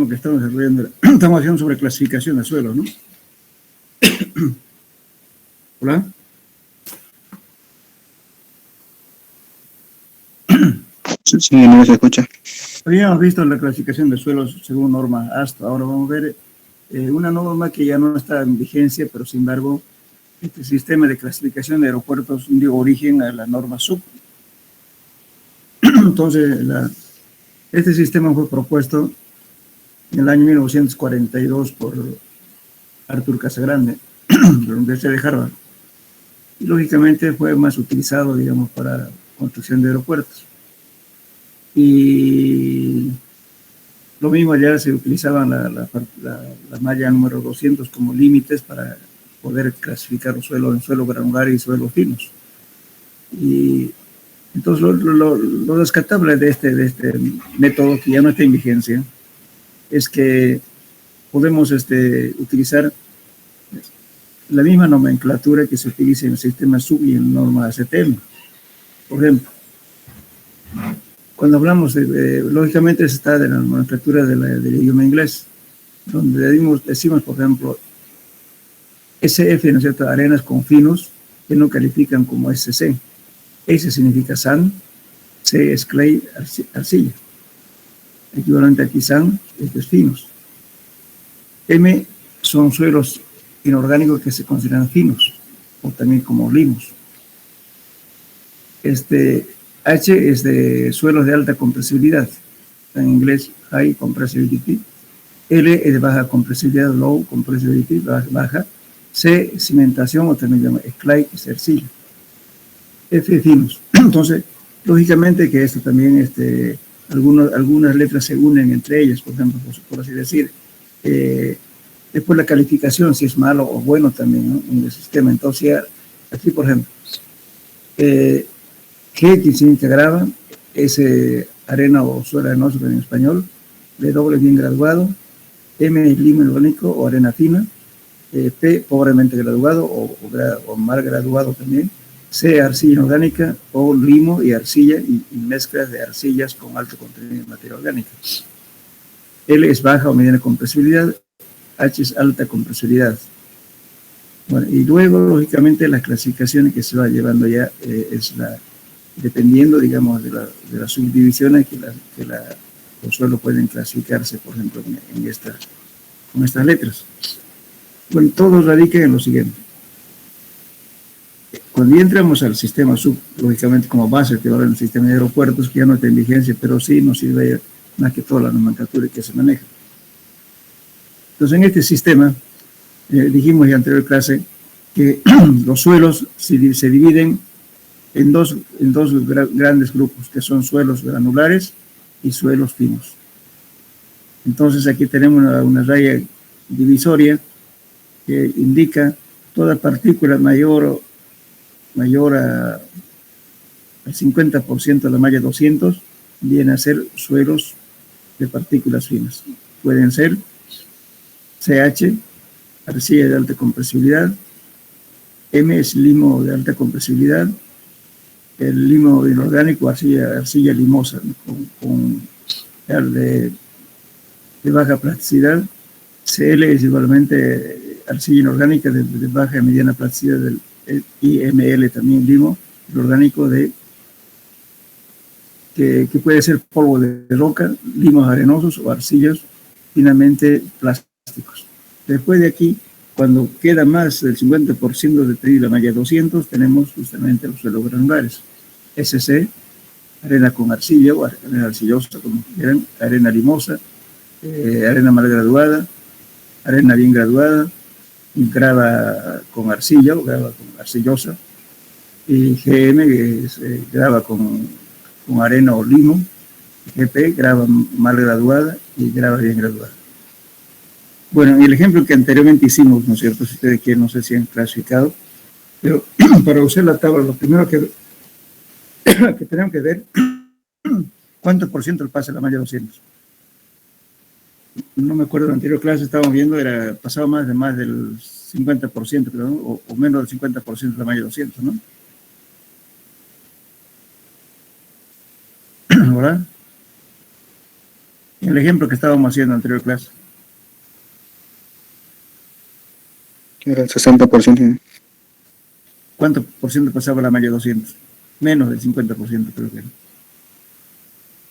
último que estamos desarrollando, estamos haciendo sobre clasificación de suelos, ¿no? ¿Hola? Sí, no se escucha. Habíamos visto la clasificación de suelos según norma ASTO. Ahora vamos a ver una norma que ya no está en vigencia, pero sin embargo, este sistema de clasificación de aeropuertos dio origen a la norma SUB. Entonces, este sistema fue propuesto en el año 1942 por Arthur Casagrande, de la Universidad de Harvard. Y lógicamente fue más utilizado, digamos, para construcción de aeropuertos. Y lo mismo ya se utilizaban la malla número 200 como límites para poder clasificar los suelos en suelo granular y suelos finos. Y entonces lo rescatable de este método, que ya no está en vigencia, es que podemos utilizar la misma nomenclatura que se utiliza en el sistema SUB y en norma ACTM. Por ejemplo, cuando hablamos lógicamente está de la nomenclatura del idioma inglés, donde decimos, por ejemplo, SF, ¿no es cierto?, arenas con finos, que no califican como SC. S significa sand, C es clay, arcilla. Equivalente aquí sand, es finos. M son suelos inorgánicos que se consideran finos, o también como limos. H es de suelos de alta compresibilidad, en inglés high compressibility. L es de baja compresibilidad, low compressibility, baja. C, cimentación, o también llama clay, que es arcilla. F, finos. Entonces, lógicamente que esto también, algunas letras se unen entre ellas, por ejemplo, por así decir. Después la calificación, si es malo o bueno también, ¿no?, en el sistema. Entonces, aquí, por ejemplo, G, que significa grava, es arena o suelo arenoso en español. W, bien graduado. M, limo orgánico o arena fina. P, pobremente graduado o mal graduado también. C, arcilla inorgánica o limo y arcilla y mezclas de arcillas con alto contenido de materia orgánica. L es baja o mediana compresibilidad. H es alta compresibilidad. Bueno, y luego, lógicamente, las clasificaciones que se va llevando ya dependiendo, digamos, de las subdivisiones que los suelos pueden clasificarse, por ejemplo, con estas letras. Bueno, todo radica en lo siguiente. Cuando ya entramos al sistema SUB, lógicamente como base que va en el sistema de aeropuertos, que ya no está en vigencia, pero sí nos sirve más que toda la nomenclatura que se maneja. Entonces, en este sistema, dijimos en la anterior clase que los suelos se dividen en dos grandes grupos, que son suelos granulares y suelos finos. Entonces, aquí tenemos una raya divisoria que indica toda partícula mayor al 50% de la malla 200 viene a ser suelos de partículas finas. Pueden ser CH, arcilla de alta compresibilidad. M es limo de alta compresibilidad. El limo inorgánico, arcilla limosa, con de baja plasticidad. CL es igualmente arcilla inorgánica de baja y mediana plasticidad. Del IML también limo orgánico que puede ser polvo de roca, limos arenosos o arcillas finamente plásticos. Después de aquí, cuando queda más del 50% de la malla 200, tenemos justamente los suelos granulares. SC, arena con arcilla o arena arcillosa, como quieran, arena limosa, arena mal graduada, arena bien graduada, grava con arcilla o grava con arcillosa, y GM, que es grava con arena o limo, GP, grava mal graduada y grava bien graduada. Bueno, y el ejemplo que anteriormente hicimos, ¿no es cierto? Si ustedes quieren, no sé si han clasificado, pero para usar la tabla, lo primero que tenemos que ver, ¿cuánto por ciento pasa la malla 200? No me acuerdo, en la anterior clase estábamos viendo, pasaba más del 50%, creo, ¿no? o menos del 50% de la malla 200, ¿no? ¿Verdad? En El ejemplo que estábamos haciendo en la anterior clase. Era el 60%. ¿Cuánto por ciento pasaba la malla 200? Menos del 50%, creo que era.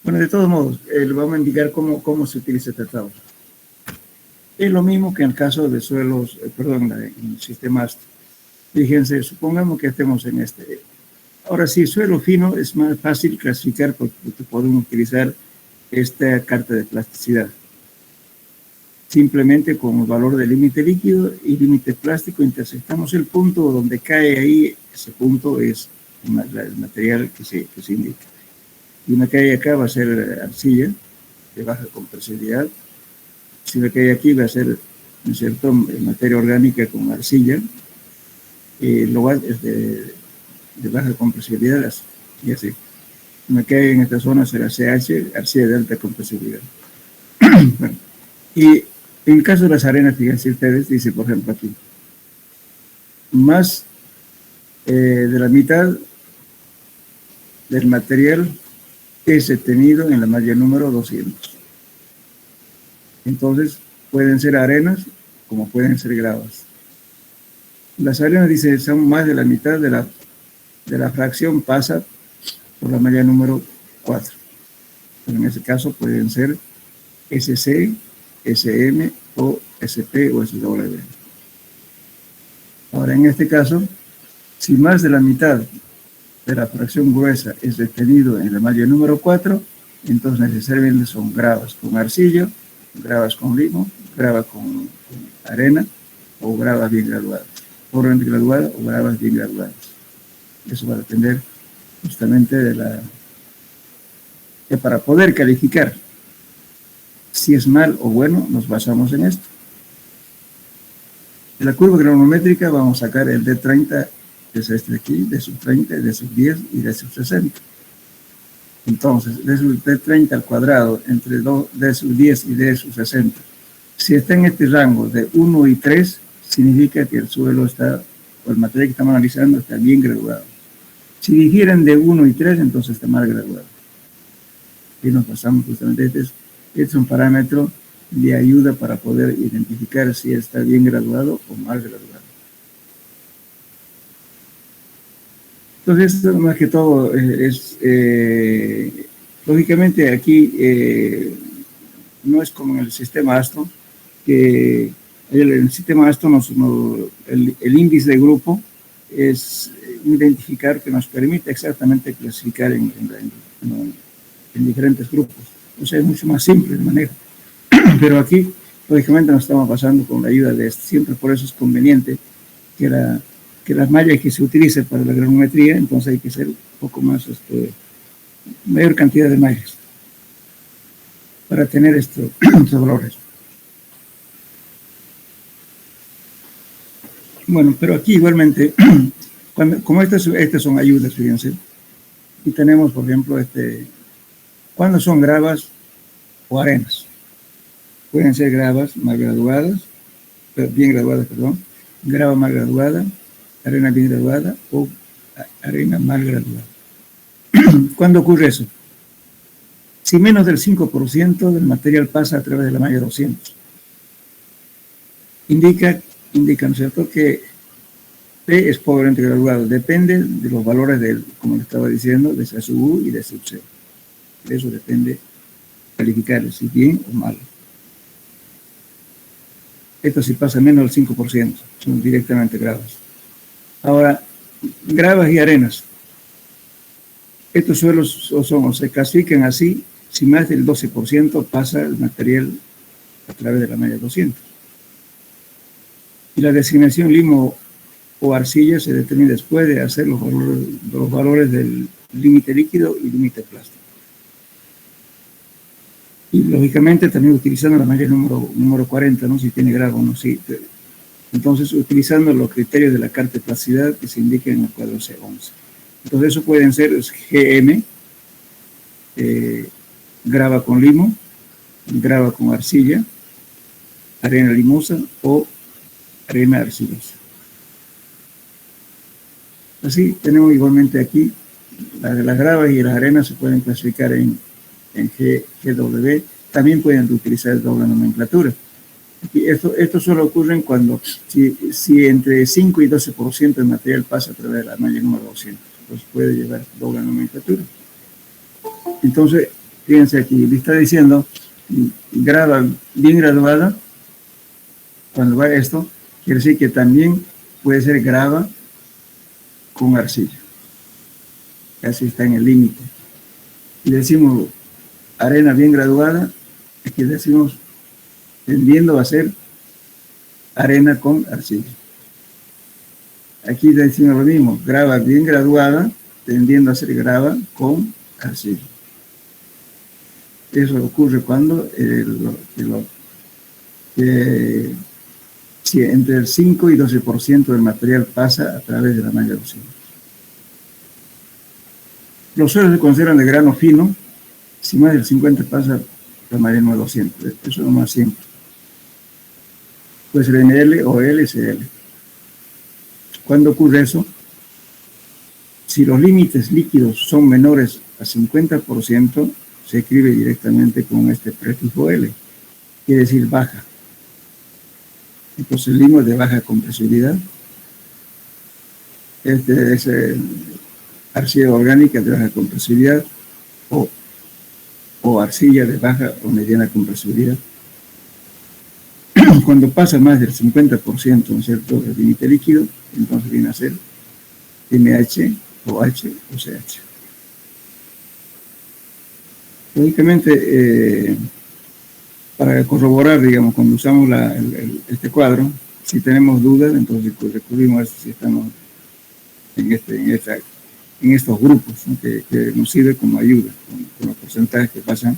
Bueno, de todos modos, le vamos a indicar cómo se utiliza este tratado. Es lo mismo que en el caso de suelos, en sistemas. Fíjense, supongamos que estemos en este. Ahora sí, suelo fino es más fácil clasificar porque podemos utilizar esta carta de plasticidad. Simplemente con el valor del límite líquido y límite plástico intersectamos el punto donde cae ahí, ese punto es el material que se indica. Y una cae acá va a ser arcilla de baja compresibilidad. Si me cae aquí va a ser, ¿no es cierto?, materia orgánica con arcilla. Lo es de baja compresibilidad, y así. Si me cae en esta zona será CH, arcilla de alta compresibilidad. Bueno, y en el caso de las arenas, fíjense ustedes, dice por ejemplo aquí, más de la mitad del material es detenido en la malla número 200. Entonces, pueden ser arenas como pueden ser gravas. Las arenas, dice, son más de la mitad de la fracción pasa por la malla número 4. Pero en ese caso pueden ser SC, SM o SP o SW. Ahora, en este caso, si más de la mitad de la fracción gruesa es detenido en la malla número 4, entonces necesariamente son gravas con arcilla, gravas con limo, gravas con arena o gravas bien graduadas. Por graduada o gravas bien graduadas. Eso va a depender justamente de para poder calificar si es mal o bueno, nos basamos en esto. De la curva granulométrica vamos a sacar el D30, que es este de aquí, de sub 30, de sub 10 y de sub 60. Entonces, de sub D30 al cuadrado entre D sub 10 y D sub 60. Si está en este rango de 1 y 3, significa que el suelo está, o el material que estamos analizando, está bien graduado. Si difieren de 1 y 3, entonces está mal graduado. Y nos basamos justamente, este es un parámetro de ayuda para poder identificar si está bien graduado o mal graduado. Entonces, esto más que todo es, lógicamente aquí no es como en el sistema ASTO, que en el sistema ASTO el índice de grupo es identificar que nos permite exactamente clasificar en diferentes grupos. O sea, es mucho más simple el manejo. Pero aquí, lógicamente, nos estamos basando con la ayuda de esto. Siempre por eso es conveniente que las mallas que se utilicen para la granulometría, entonces hay que hacer un poco más, mayor cantidad de mallas para tener estos valores. Bueno, pero aquí igualmente, como estas son ayudas, fíjense, y tenemos, por ejemplo, ¿cuándo son gravas o arenas? Pueden ser gravas mal graduadas, bien graduadas, perdón, grava mal graduada, arena bien graduada o arena mal graduada. ¿Cuándo ocurre eso? Si menos del 5% del material pasa a través de la malla 200. Indica, ¿no es cierto?, que P es pobremente graduado. Depende de los valores como le estaba diciendo, de sub U y de sub C. De eso depende calificar si bien o mal. Esto si pasa menos del 5%, son directamente gravas. Ahora, gravas y arenas. Estos suelos se clasifican así si más del 12% pasa el material a través de la malla 200. Y la designación limo o arcilla se determina después de hacer los valores del límite líquido y límite plástico. Y lógicamente también utilizando la malla número 40, ¿no? Si tiene grado o no. Sí. Entonces, utilizando los criterios de la carta de plasticidad que se indican en el cuadro C11. Entonces, eso pueden ser GM, grava con limo, grava con arcilla, arena limosa o arena arcillosa. Así tenemos igualmente aquí las gravas y las arenas se pueden clasificar en GW, también pueden utilizar doble nomenclatura. Y esto solo ocurre cuando, si entre 5 y 12% del material pasa a través de la malla número 200, pues puede llevar doble nomenclatura. Entonces, fíjense aquí, le está diciendo, grava bien graduada, cuando va esto, quiere decir que también puede ser grava con arcilla. Casi está en el límite. Y decimos arena bien graduada, aquí decimos tendiendo a ser arena con arcilla. Aquí decimos lo mismo, grava bien graduada, tendiendo a ser grava con arcilla. Eso ocurre cuando si entre el 5 y 12% del material pasa a través de la malla 200. Los suelos se consideran de grano fino, si más del 50 pasa la malla número 200. Eso es lo más simple. Puede ser NL o LCL. ¿Cuándo ocurre eso? Si los límites líquidos son menores a 50%, se escribe directamente con este prefijo L, quiere decir baja. Entonces el limo de baja compresibilidad. Este es arcilla orgánica de baja compresibilidad o arcilla de baja o mediana compresibilidad. Cuando pasa más del 50%, ¿no es cierto?, del límite líquido, entonces viene a ser MH o H o CH. Lógicamente, para corroborar, digamos, cuando usamos este cuadro, si tenemos dudas, entonces recurrimos a esto si estamos en estos grupos, ¿no?, que nos sirve como ayuda, con los porcentajes que pasan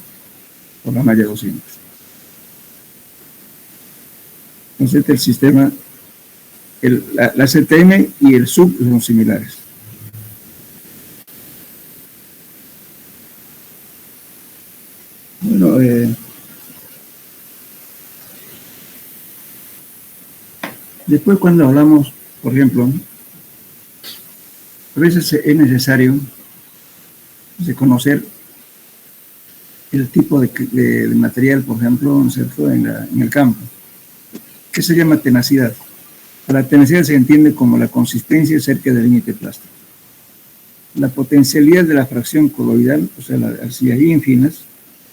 por la malla 200. Entonces, el sistema, la CTM y el sub son similares. Bueno, después cuando hablamos, por ejemplo, a veces es necesario conocer el tipo de material, por ejemplo, ¿no es cierto?, en el campo. ¿Qué se llama tenacidad? La tenacidad se entiende como la consistencia cerca del límite plástico. La potencialidad de la fracción coloidal, o sea, las arcillas bien finas,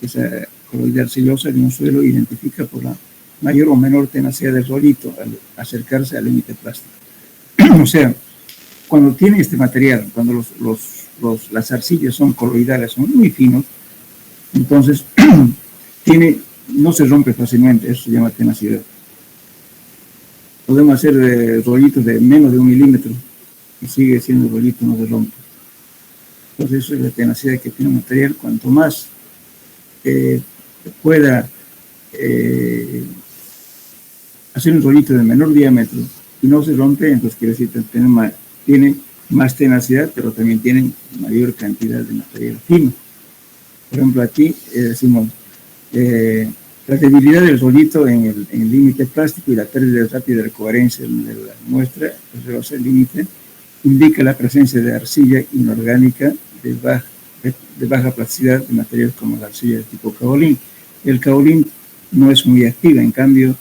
esa coloidal arcillosa de un suelo identifica por la mayor o menor tenacidad del solito al acercarse al límite plástico. O sea, cuando tiene este material, cuando las arcillas son coloidales, son muy finos, entonces no se rompe fácilmente, eso se llama tenacidad. Podemos hacer rollitos de menos de 1 milímetro y sigue siendo rollito, no se rompe. Entonces eso es la tenacidad que tiene un material. Cuanto más pueda hacer un rollito de menor diámetro y no se rompe, entonces quiere decir que tiene más tenacidad, pero también tiene mayor cantidad de material fino. Por ejemplo, aquí decimos la debilidad del rollito en el límite plástico y la pérdida rápida de coherencia de la muestra, el límite, indica la presencia de arcilla inorgánica de baja plasticidad de materiales como la arcilla de tipo caolín. El caolín no es muy activa, en cambio,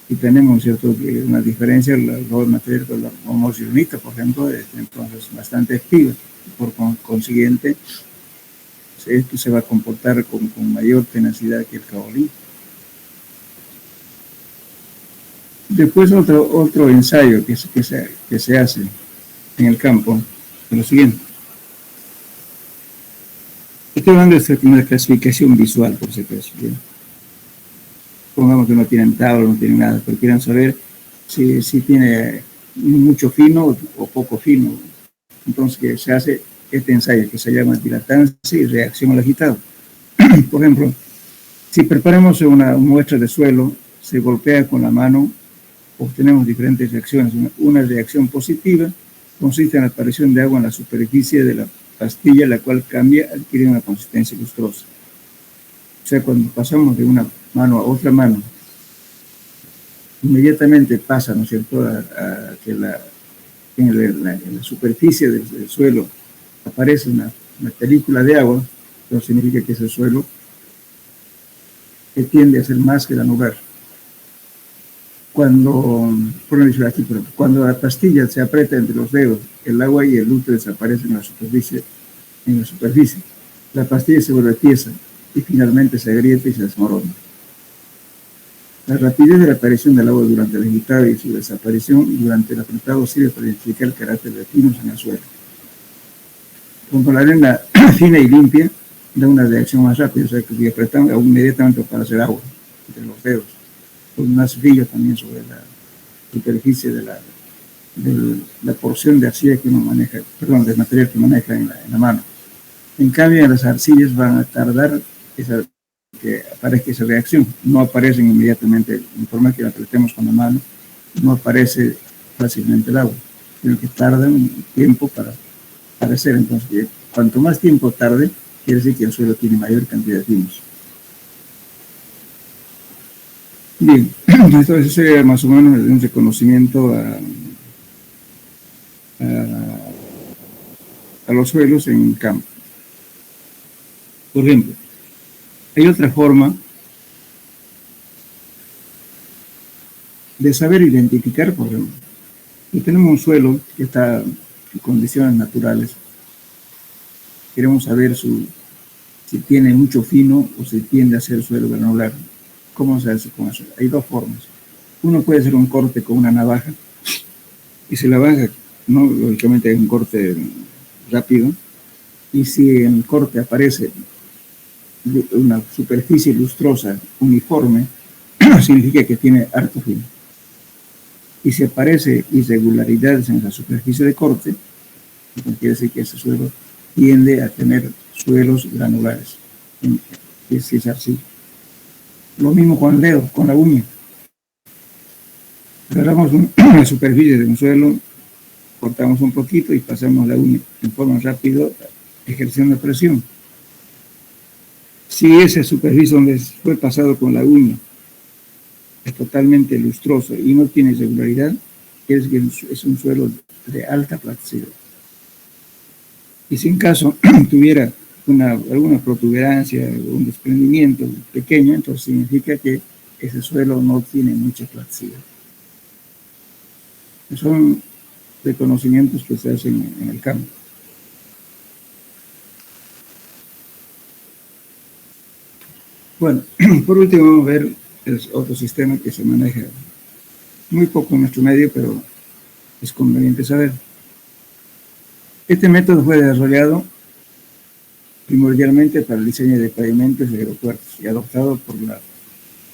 y tenemos cierto una diferencia, el material con la homogeneita, por ejemplo, es entonces bastante activa. Por consiguiente, esto se va a comportar con mayor tenacidad que el caolín. Después otro ensayo que se hace en el campo es lo siguiente. Estoy hablando de una clasificación visual, por si acaso. Pongamos que no tienen tabla, no tienen nada, pero quieren saber si tiene mucho fino o poco fino. Entonces, que se hace este ensayo que se llama dilatancia y reacción al agitado. Por ejemplo, si preparamos una muestra de suelo, se golpea con la mano, obtenemos diferentes reacciones. Una reacción positiva consiste en la aparición de agua en la superficie de la pastilla, la cual cambia, adquiere una consistencia lustrosa. O sea, cuando pasamos de una mano a otra mano, inmediatamente pasa, ¿no es cierto?, a que en la superficie del suelo aparece una película de agua, eso significa que ese suelo que tiende a ser más granular. Cuando, por ejemplo, aquí, cuando la pastilla se aprieta entre los dedos, el agua y el luto desaparecen en la superficie. La pastilla se vuelve tiesa y finalmente se agrieta y se desmorona. La rapidez de la aparición del agua durante la agitada y su desaparición durante el apretado sirve para identificar el carácter de pinos en el suelo. Cuando la arena fina y limpia da una reacción más rápida, o sea que si apretamos inmediatamente para hacer agua entre los dedos, con más brillo también sobre la superficie de la porción de arcilla que uno maneja, perdón, del material que maneja en la mano. En cambio, las arcillas van a tardar que aparezca esa reacción, no aparecen inmediatamente, en forma que la apretemos con la mano, no aparece fácilmente el agua, sino que tarda un tiempo para aparecer. Entonces, cuanto más tiempo tarde, quiere decir que el suelo tiene mayor cantidad de pinos. Bien, entonces sería más o menos un reconocimiento a los suelos en campo. Por ejemplo, hay otra forma de saber identificar, por ejemplo, si tenemos un suelo que está en condiciones naturales, queremos saber si tiene mucho fino o si tiende a ser suelo granular. ¿Cómo se hace con eso? Hay dos formas. Uno puede hacer un corte con una navaja y si la baja, no, lógicamente es un corte rápido, y si en el corte aparece una superficie lustrosa uniforme, significa que tiene harto fino. Y si aparece irregularidades en la superficie de corte, entonces quiere decir que ese suelo tiende a tener suelos granulares, si es así. Lo mismo con el dedo, con la uña. Agarramos una superficie de un suelo, cortamos un poquito y pasamos la uña en forma rápida, ejerciendo presión. Si esa superficie donde fue pasado con la uña es totalmente lustroso y no tiene irregularidad, quiere decir que es un suelo de alta plasticidad. Y si en caso tuviera alguna protuberancia o un desprendimiento pequeño, entonces significa que ese suelo no tiene mucha plasticidad. Son reconocimientos que se hacen en el campo. Bueno, por último vamos a ver otro sistema que se maneja muy poco en nuestro medio, pero es conveniente saber. Este método fue desarrollado primordialmente para el diseño de pavimentos y aeropuertos y adoptado por la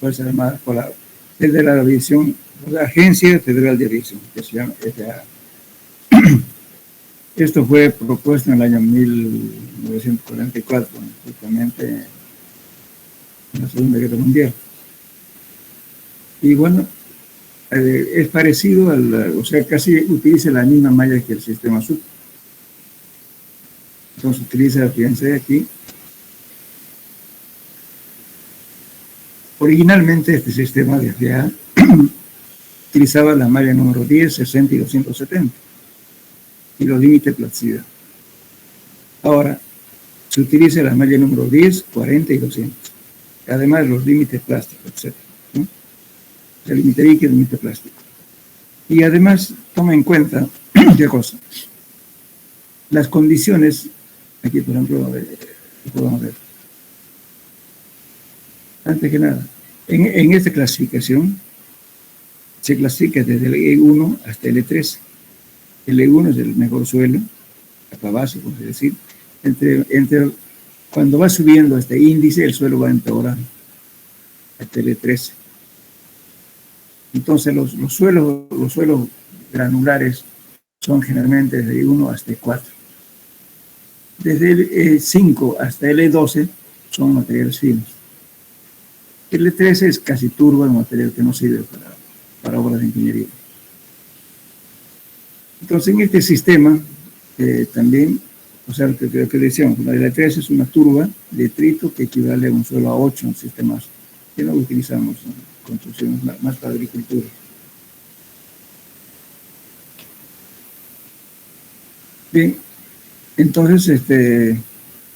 Fuerza Armada, por la Federal Aviación, por la Agencia Federal de Aviación, que se llama FAA. Esto fue propuesto en el año 1944, justamente en la Segunda Guerra Mundial. Y bueno, es parecido o sea, casi utiliza la misma malla que el sistema SUP. Entonces utiliza, fíjense aquí, originalmente este sistema de FAA utilizaba la malla número 10, 60 y 270 y los límites de plasticidad. Ahora se utiliza la malla número 10, 40 y 200. Además los límites plásticos, etc. ¿no? El límite líquido y el límite plástico. Y además toma en cuenta, ¿qué cosa? Las condiciones, aquí por ejemplo, podemos ver. Antes que nada, en esta clasificación se clasifica desde el E1 hasta el E3. El E1 es el mejor suelo, acá base, por decir. Cuando va subiendo este índice, el suelo va empeorando hasta el E13. Entonces, los suelos granulares son generalmente desde E1 hasta E4. Desde el E5 hasta el E12 son materiales finos. El E13 es casi turbo, el material que no sirve para obras de ingeniería. Entonces, en este sistema también, o sea, lo que decíamos, la E13 es una turba de detrito que equivale a un suelo a 8 en sistemas que no utilizamos en construcciones más para agricultura. Bien, entonces,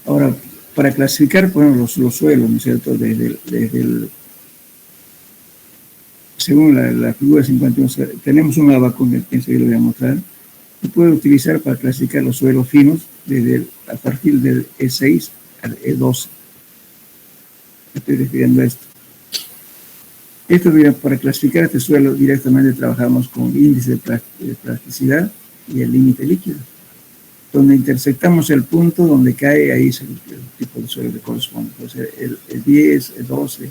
ahora para clasificar, por ejemplo, los suelos, ¿no es cierto? Según la figura 51, tenemos un abaco que enseguida lo voy a mostrar, que puede utilizar para clasificar los suelos finos a partir del E6 al E12. Estoy refiriendo a esto. Esto, para clasificar este suelo directamente trabajamos con índice de plasticidad y el límite líquido, donde intersectamos el punto donde cae, ahí es el tipo de suelo que corresponde. Entonces, el 10, el 12,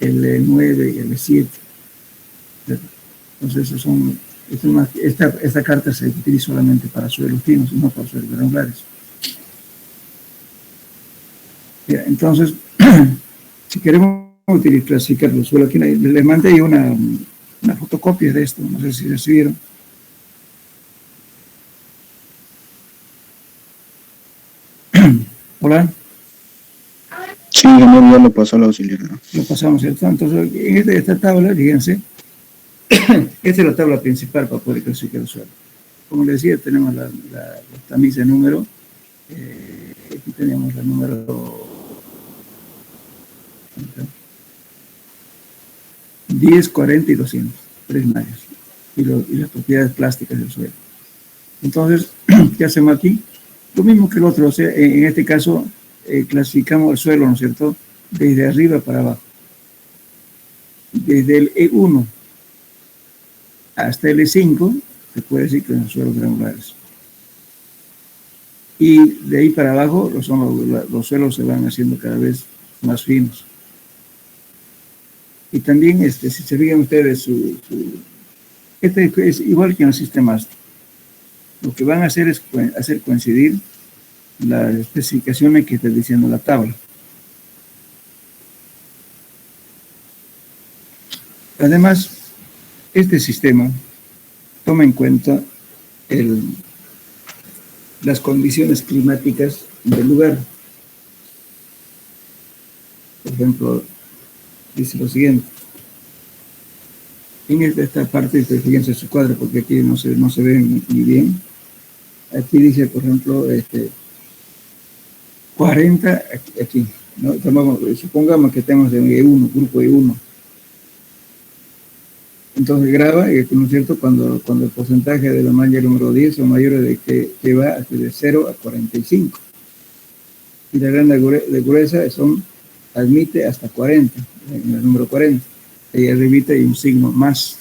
el 9 y el 7. Entonces, esta carta se utiliza solamente para suelos finos y no para suelos granulares. Entonces, si queremos clasificar los suelos, aquí les mandé una fotocopia de esto, no sé si recibieron. Hola. Sí, ya lo pasó al auxiliar. Lo pasamos, ¿cierto? Entonces, en esta tabla, fíjense, esta es la tabla principal para poder clasificar el suelo. Como les decía, tenemos la tamiza de número. Aquí tenemos la número 10, 40 y 200, 3 mallas, y las propiedades plásticas del suelo. Entonces, ¿qué hacemos aquí? Lo mismo que el otro, o sea, en este caso clasificamos el suelo, ¿no es cierto?, desde arriba para abajo. Desde el E1 hasta el E5, se puede decir que son suelos granulares. Y de ahí para abajo, los suelos se van haciendo cada vez más finos. Y también, si se fijan ustedes, este es igual que en el sistema ASTE. Lo que van a hacer es hacer coincidir las especificaciones que está diciendo la tabla. Además, este sistema toma en cuenta las condiciones climáticas del lugar. Por ejemplo, dice lo siguiente. En esta parte, fíjense su cuadro, porque aquí no se ve ni bien. Aquí dice, por ejemplo, 40 aquí, ¿no? Supongamos que tenemos de E1, grupo E1. Entonces graba, ¿no es cierto?, cuando el porcentaje de la malla número 10 o mayor de que va de 0 a 45. Y la gran de gruesa admite hasta 40, en el número 40. Y arribita hay un signo más.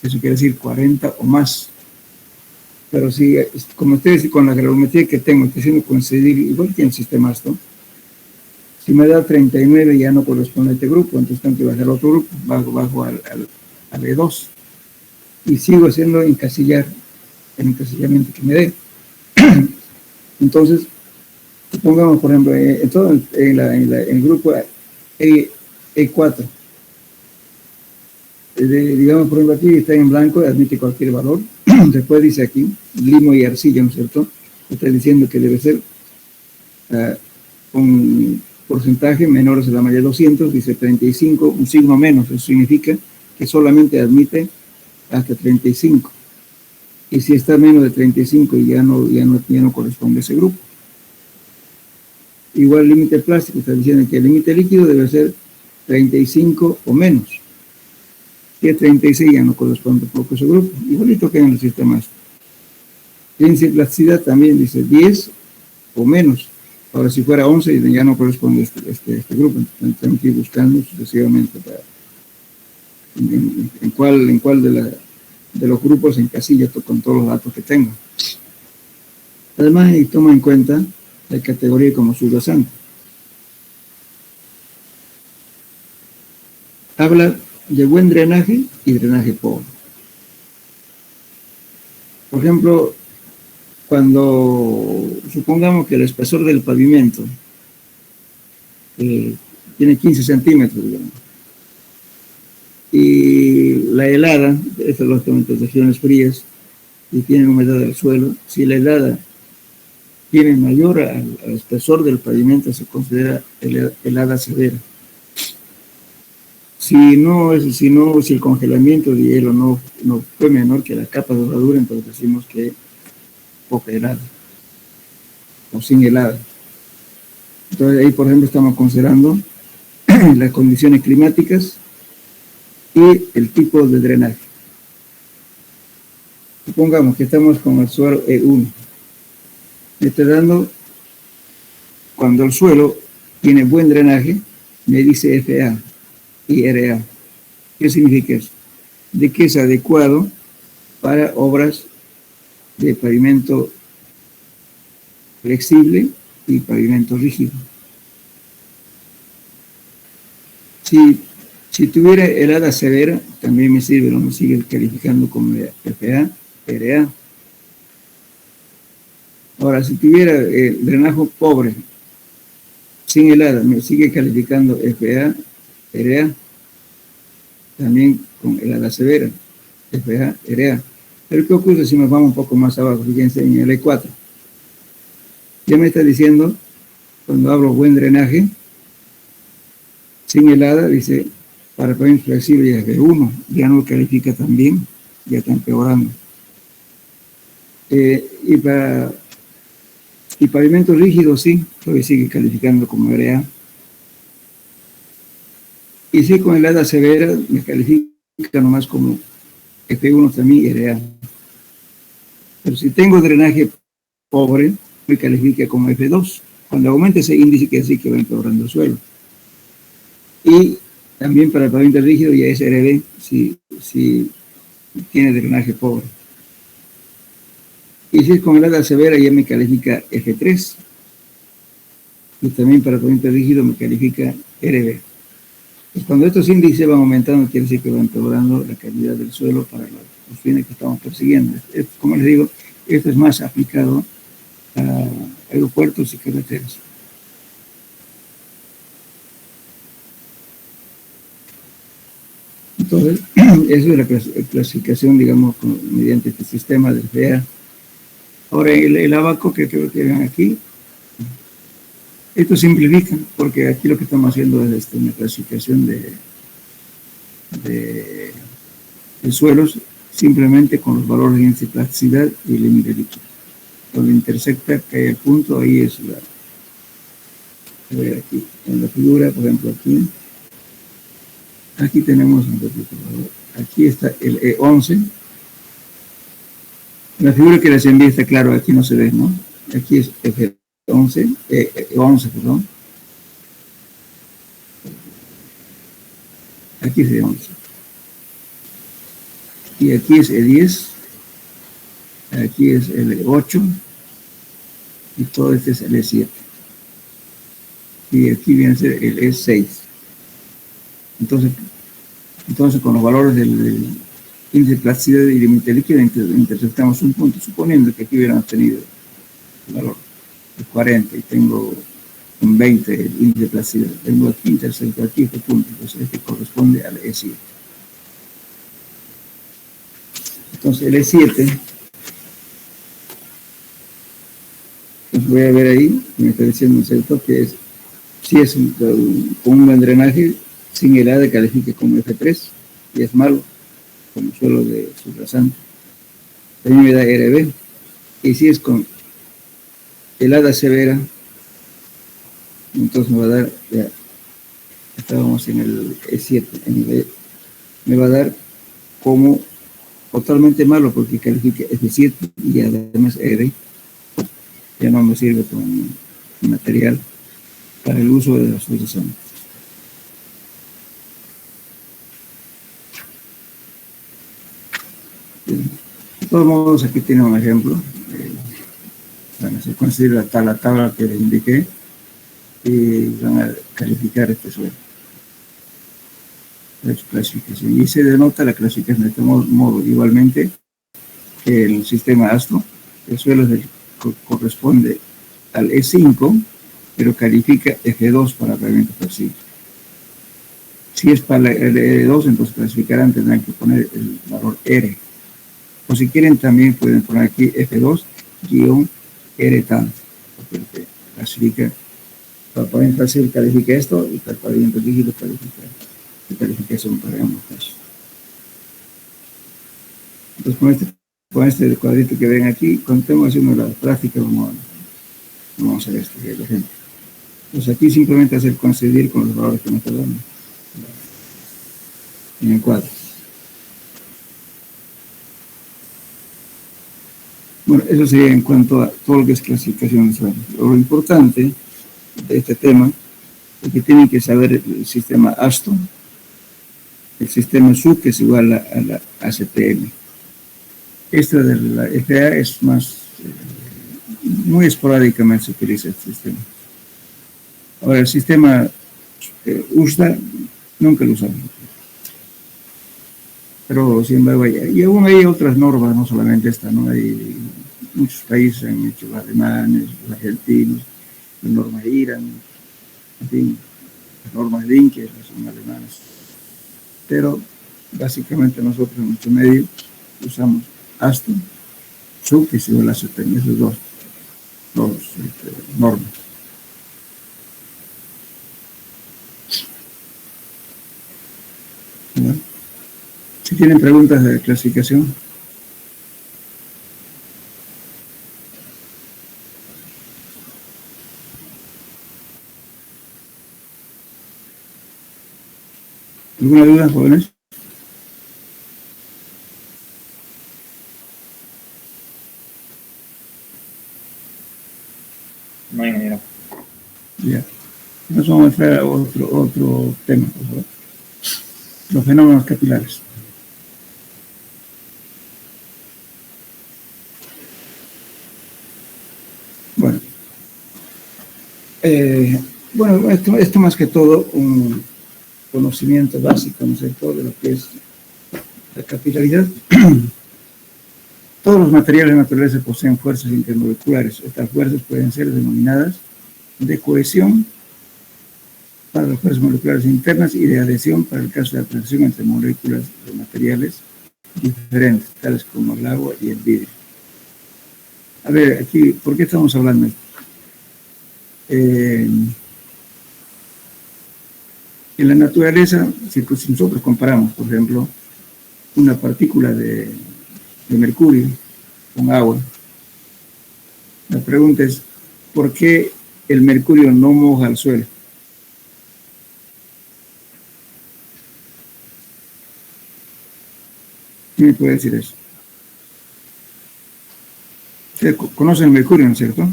Eso quiere decir 40 o más. Pero si, como ustedes, con la gravimetría que tengo, estoy haciendo coincidir, igual que en el sistema ASTO, si me da 39 ya no corresponde a este grupo, entonces tengo que bajar al otro grupo, bajo al E2. Y sigo haciendo el encasillamiento que me dé. Entonces, supongamos, por ejemplo, en el grupo E4, digamos, por ejemplo, aquí está en blanco, admite cualquier valor. Después dice aquí, limo y arcilla, ¿no es cierto? Está diciendo que debe ser un porcentaje menor a la malla 200, dice 35, un signo menos, eso significa que solamente admite hasta 35. Y si está menos de 35 ya no corresponde a ese grupo. Igual límite plástico, está diciendo que el límite líquido debe ser 35 o menos. Si es 36 ya no corresponde a ese grupo, igualito que en el sistema ASTE. Índice de plasticidad también dice 10 o menos. Ahora, si fuera 11 ya no corresponde a este grupo, entonces tenemos que ir buscando sucesivamente en cuál de los grupos encasilla con todos los datos que tengo. Además, toma en cuenta la categoría como subyacente. Habla de buen drenaje y drenaje pobre. Por ejemplo, cuando supongamos que el espesor del pavimento tiene 15 centímetros, digamos, y la helada, estas lógicamente regiones frías y tienen humedad del suelo, si la helada tiene mayor al espesor del pavimento, se considera helada severa. Si el congelamiento de hielo no fue menor que la capa de herradura, entonces decimos que poca helada o sin helada. Entonces ahí, por ejemplo, estamos considerando las condiciones climáticas y el tipo de drenaje. Supongamos que estamos con el suelo E1. Me está dando, cuando el suelo tiene buen drenaje, me dice FA y RA. ¿Qué significa eso? De que es adecuado para obras de pavimento flexible y pavimento rígido. Si tuviera helada severa, también me sirve, lo me sigue calificando como FA, RA. Ahora, si tuviera drenaje pobre, sin helada, me sigue calificando FA, RA, también con helada severa, FA, RA. Pero ¿qué ocurre si nos vamos un poco más abajo? Fíjense en el E4. Ya me está diciendo, cuando hablo buen drenaje, sin helada, dice, para pavimento flexible es B1, ya no califica tan bien, ya está empeorando. Y pavimento rígido, sí, todavía sigue calificando como RA. Y sí, con helada severa, me califica nomás como F1 también y RA. Pero si tengo drenaje pobre, me califica como F2. Cuando aumenta ese índice, que así que va empeorando el suelo. Y también para el pavimento rígido ya es RB, si tiene drenaje pobre. Y si es con helada severa, ya me califica F3. Y también para el pavimento rígido me califica RB. Pues cuando estos índices van aumentando, quiere decir que va empeorando la calidad del suelo para los fines que estamos persiguiendo. Como les digo, esto es más aplicado a aeropuertos y carreteras. Entonces, eso es la clasificación, digamos, mediante este sistema del FEA. Ahora, el abaco que creo que ven aquí, esto simplifica, porque aquí lo que estamos haciendo es una clasificación de suelos simplemente con los valores de índice de plasticidad y límite líquido. Donde intersecta, cae el punto, ahí es la... A ver, aquí, en la figura, por ejemplo, aquí tenemos, aquí está el E11. La figura que les envié está claro, aquí no se ve, ¿no? Aquí es F11, E11, perdón. Aquí es E11. Y aquí es E10. Aquí es el E8. Y todo este es el E7. Y aquí viene a ser el E6. Entonces con los valores del índice de plasticidad y límite líquido intersectamos un punto, suponiendo que aquí hubiéramos tenido el valor de 40 y tengo un 20 el índice de plasticidad, tengo aquí intersecto aquí este punto, entonces este corresponde al E7. Entonces el E7, pues voy a ver ahí, me está diciendo un sector que es, si es con un buen drenaje, sin helada califique como F3, y es malo, como suelo de subrasante. También me da RB, y si es con helada severa, entonces me va a dar, ya estábamos en el E7, me va a dar como totalmente malo, porque califica F7 y además RB, ya no me sirve como material para el uso de la subrasante. De todos modos, aquí tiene un ejemplo. Bueno, se considera la tabla que les indiqué y van a calificar este suelo. La clasificación. Y se denota la clasificación de este modo. Igualmente, el sistema ASTRO, el suelo corresponde al E5, pero califica F2 para pavimento flexible. Si es para el E2, entonces clasificarán, tendrán que poner el valor R. O si quieren también pueden poner aquí F2-R tanto, porque clasifica, para pavimento fácil califica esto y para pavimento rígido califica la calificación para ambos casos. Entonces con este cuadrito que ven aquí, cuando estemos haciendo la práctica vamos a hacer esto, el ejemplo. Pues aquí simplemente hacer coincidir con los valores que me está dando en el cuadro. Bueno, eso sería en cuanto a todo lo que es clasificación de suelos. Lo importante de este tema es que tienen que saber el sistema Aston, el sistema SU, que es igual a la ACPM. Esta de la FA es más, muy esporádicamente se utiliza este sistema. Ahora, el sistema USDA nunca lo usamos. Pero sin embargo, y aún hay otras normas, no solamente esta, ¿no? Hay muchos países han hecho, los alemanes, los argentinos, las normas de Irán, en fin, las normas de India, que son alemanas. Pero básicamente nosotros en nuestro medio usamos Aston, SUB, que es igual a ACPM, esos dos normas. ¿No? Si tienen preguntas de clasificación. ¿Alguna duda, jóvenes? No hay manera. Ya. Nos vamos a entrar a otro tema, por favor. Los fenómenos capilares. Bueno, esto más que todo un conocimiento básico, ¿no es cierto?, de lo que es la capilaridad. Todos los materiales naturales poseen fuerzas intermoleculares. Estas fuerzas pueden ser denominadas de cohesión para las fuerzas moleculares internas y de adhesión para el caso de atracción entre moléculas de materiales diferentes, tales como el agua y el vidrio. A ver, aquí, ¿por qué estamos hablando? En la naturaleza, si nosotros comparamos, por ejemplo, una partícula de mercurio con agua, la pregunta es, ¿por qué el mercurio no moja el suelo? ¿Quién me puede decir eso? Ustedes conocen el mercurio, ¿no es cierto?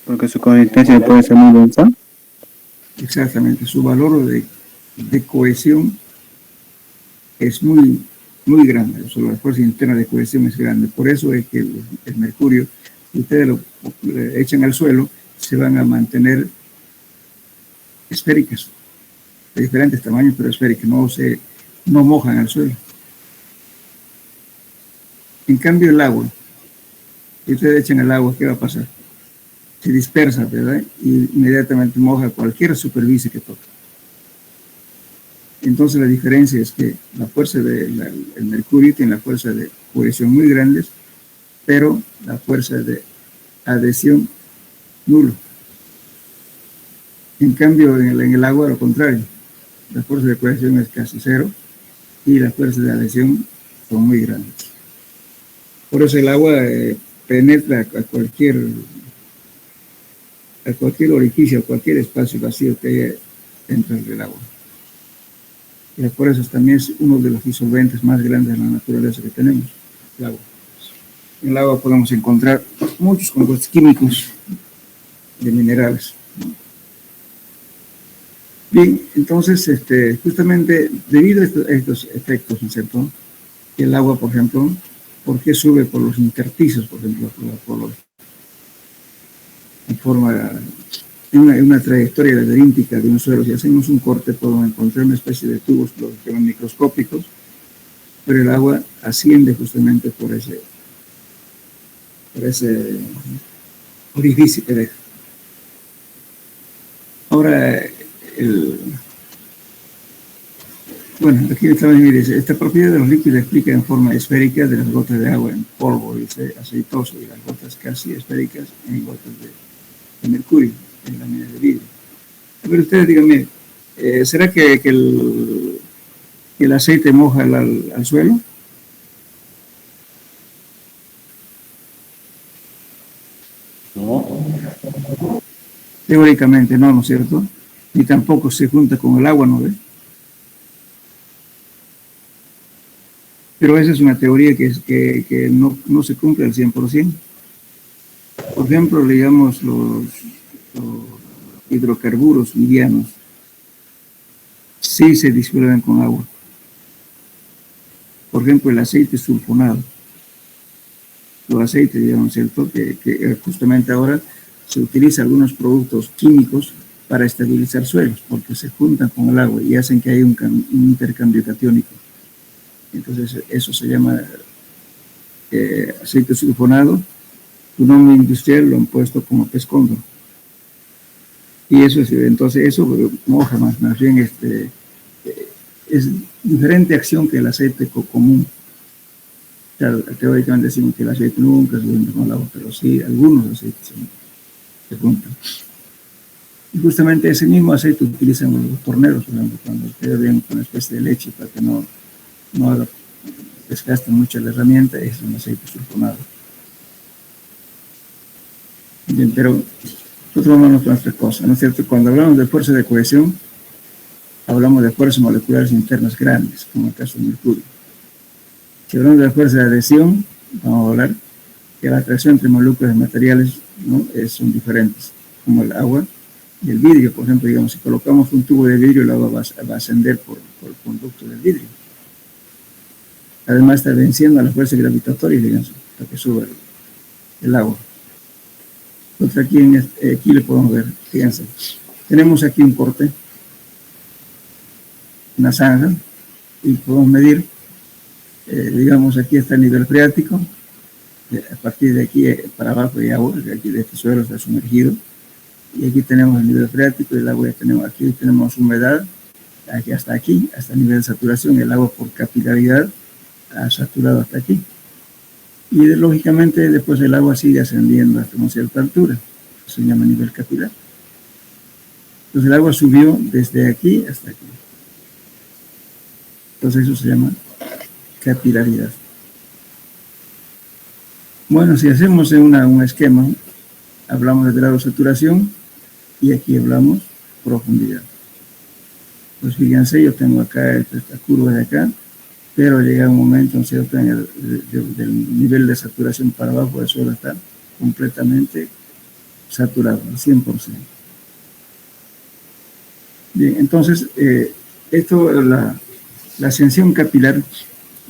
Porque su consistencia puede ser muy densa. Exactamente, su valor de cohesión es muy grande, o sea, la fuerza interna de cohesión es grande. Por eso es que el mercurio, si ustedes lo echan al suelo, se van a mantener esféricas, de diferentes tamaños, pero esféricas, no mojan al suelo. En cambio, el agua, si ustedes echan el agua, ¿qué va a pasar? Se dispersa, ¿verdad? Y inmediatamente moja cualquier superficie que toque. Entonces la diferencia es que la fuerza del mercurio tiene la fuerza de cohesión muy grandes, pero la fuerza de adhesión nulo. En cambio, en el agua, lo contrario, la fuerza de cohesión es casi cero y las fuerzas de adhesión son muy grandes. Por eso el agua penetra a cualquier orificio, a cualquier espacio vacío que haya dentro del agua. Y por eso también es uno de los disolventes más grandes de la naturaleza que tenemos, el agua. En el agua podemos encontrar muchos compuestos químicos de minerales. Bien, entonces, justamente debido a estos efectos, ¿no es cierto?, el agua, por ejemplo, ¿por qué sube por los intersticios, por ejemplo, en forma, en una trayectoria laberíntica de un suelo? Si hacemos un corte, podemos encontrar una especie de tubos, los que llaman microscópicos, pero el agua asciende justamente por ese orificio que deja. Ahora, bueno, aquí también dice, esta propiedad de los líquidos explica en forma esférica de las gotas de agua en polvo, dice, aceitoso, y las gotas casi esféricas en gotas de mercurio, en láminas de vidrio. Pero ustedes díganme, ¿será que el aceite moja al suelo? No. Teóricamente no, ¿no es cierto? Ni tampoco se junta con el agua, ¿no ves? Pero esa es una teoría que no se cumple al 100%. Por ejemplo, digamos, los hidrocarburos livianos sí se disuelven con agua. Por ejemplo, el aceite sulfonado. Los aceites, digamos, ¿cierto? Que justamente ahora se utilizan algunos productos químicos para estabilizar suelos, porque se juntan con el agua y hacen que haya un intercambio catiónico. Entonces, eso se llama aceite sulfonado. Su nombre industrial lo han puesto como pez cóndor. Y eso es, entonces, eso moja más bien es diferente acción que el aceite común. Claro, teóricamente decimos que el aceite nunca se junta con el agua, pero sí, algunos aceites se juntan. Y justamente ese mismo aceite utilizan los torneros, por ejemplo, cuando ustedes ven una especie de leche para que no desgasten mucho la herramienta, es un aceite sulfonado. Bien, pero nosotros vamos a otra cosa, ¿no es cierto? Cuando hablamos de fuerza de cohesión, hablamos de fuerzas moleculares internas grandes, como el caso del mercurio. Si hablamos de la fuerza de adhesión, vamos a hablar que la atracción entre moléculas de materiales, ¿no? Son diferentes, como el agua y el vidrio. Por ejemplo, digamos, si colocamos un tubo de vidrio, el agua va a ascender por el conducto del vidrio. Además, está venciendo a la fuerza gravitatoria, digamos, para que suba el agua. Entonces, aquí le podemos ver, fíjense, tenemos aquí un corte, una zanja, y podemos medir, digamos, aquí está el nivel freático, a partir de aquí para abajo hay agua, aquí de este suelo está sumergido, y aquí tenemos el nivel freático, y el agua ya tenemos aquí, tenemos humedad, aquí, hasta el nivel de saturación, el agua por capilaridad ha saturado hasta aquí. Y lógicamente después el agua sigue ascendiendo hasta una cierta altura, se llama nivel capilar. Entonces el agua subió desde aquí hasta aquí. Entonces eso se llama capilaridad. Bueno, si hacemos un esquema, hablamos de grado de saturación y aquí hablamos profundidad. Pues fíjense, yo tengo acá esta curva de acá, pero llega un momento, ¿no es cierto?, del nivel de saturación para abajo, el suelo está completamente saturado, al 100%. Bien, entonces, la ascensión capilar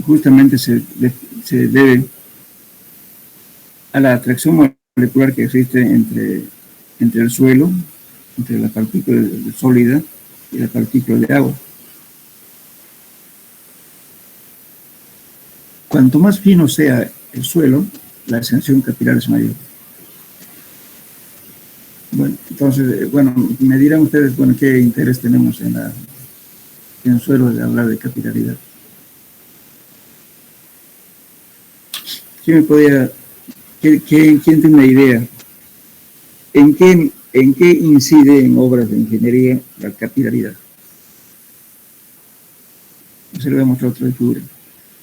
justamente se debe a la atracción molecular que existe entre el suelo, entre la partícula sólida y la partícula de agua. Cuanto más fino sea el suelo, la ascensión capilar es mayor. Bueno, entonces, me dirán ustedes, qué interés tenemos en el suelo de hablar de capilaridad. ¿Quién tiene una idea? ¿En qué incide en obras de ingeniería la capilaridad? Se lo voy a mostrar otra figura.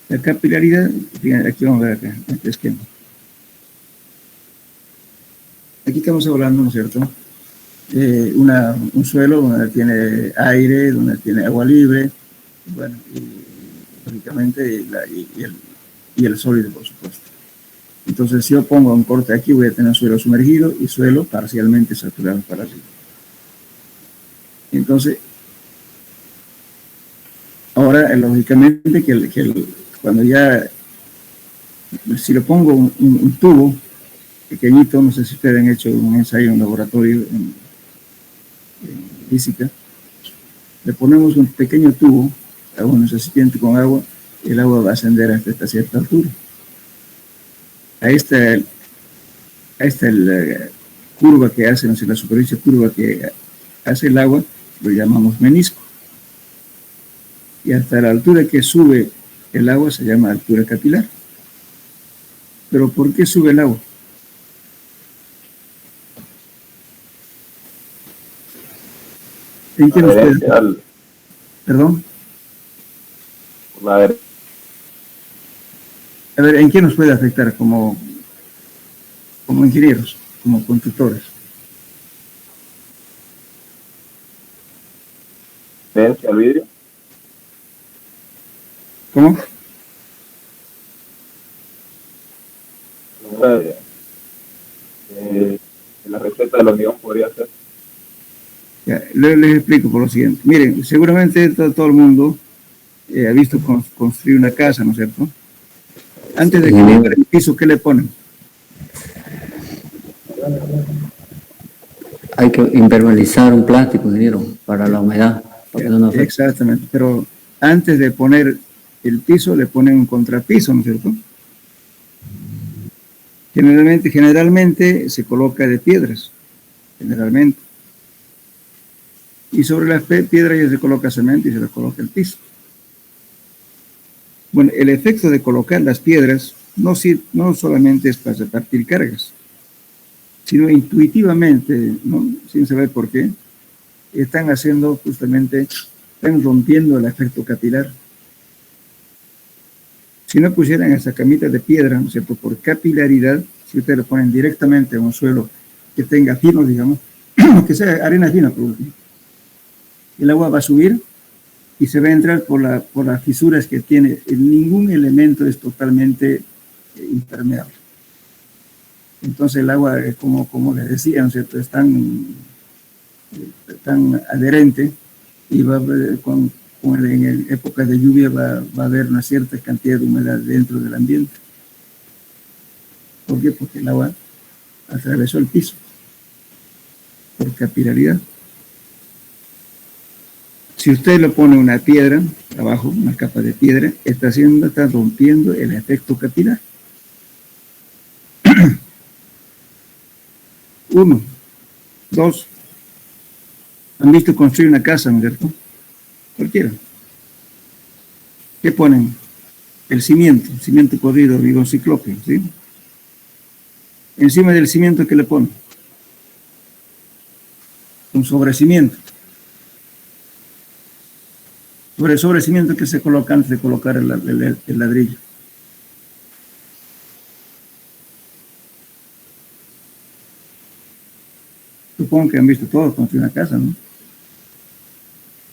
La capilaridad, fíjense, aquí vamos a ver acá, este esquema. Aquí estamos hablando, ¿no es cierto?, un suelo donde tiene aire, donde tiene agua libre, bueno, y lógicamente y el sólido, por supuesto. Entonces, si yo pongo un corte aquí, voy a tener suelo sumergido y suelo parcialmente saturado para arriba. Entonces, ahora, lógicamente, cuando ya, si le pongo un tubo pequeñito, no sé si ustedes han hecho un ensayo en laboratorio en física, le ponemos un pequeño tubo a un recipiente con agua, el agua va a ascender hasta cierta altura. A esta la curva que hace, no sé, la superficie curva que hace el agua, lo llamamos menisco. Y hasta la altura que sube el agua se llama altura capilar. ¿Pero por qué sube el agua? ¿En qué nos puede? ¿Perdón? A ver, ¿en qué nos puede afectar como ingenieros, como constructores? resistencia al vidrio. ¿Cómo? La receta del hormigón podría ser. Ya, les explico por lo siguiente. Miren, seguramente todo el mundo ha visto construir una casa, ¿no es cierto? Antes de colocar el piso, ¿qué le ponen? Hay que impermeabilizar un plástico, ingeniero, para la humedad. Para que no afecte. Exactamente, pero antes de poner el piso, le ponen un contrapiso, ¿no es cierto? Generalmente se coloca de piedras, generalmente. Y sobre las piedras ya se coloca cemento y se le coloca el piso. Bueno, el efecto de colocar las piedras no solamente es para repartir cargas, sino intuitivamente, ¿no? Sin saber por qué, están haciendo justamente, están rompiendo el efecto capilar. Si no pusieran esa camita de piedra, ¿no es cierto?, por capilaridad, si ustedes lo ponen directamente en un suelo que tenga fino, digamos, que sea arena fina, por último, el agua va a subir y se va a entrar por las fisuras que tiene. Ningún elemento es totalmente impermeable. Entonces el agua, como les decía, ¿no es cierto?, es tan adherente y va a haber, en épocas de lluvia va a haber una cierta cantidad de humedad dentro del ambiente. ¿Por qué? Porque el agua atravesó el piso por capilaridad. Si usted le pone una piedra abajo, una capa de piedra, está rompiendo el efecto capilar. 1, 2. ¿Han visto construir una casa, no es cierto? Cualquiera. ¿Qué ponen? El cimiento corrido, hormigón ciclópeo, ¿sí? Encima del cimiento, ¿qué le ponen? Un sobrecimiento. Sobre el sobrecimiento que se coloca antes de colocar el ladrillo. Supongo que han visto todos construir una casa, ¿no?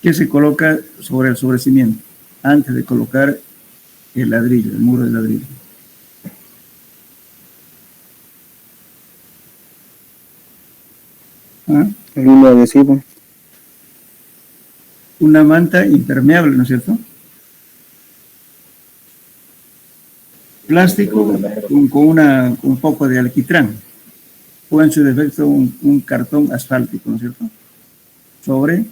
¿Qué se coloca sobre el sobrecimiento antes de colocar el ladrillo, el muro de ladrillo? ¿Ah? El hilo adhesivo. Una manta impermeable, ¿no es cierto? Plástico con un poco de alquitrán, o en su defecto un cartón asfáltico, ¿no es cierto?, sobre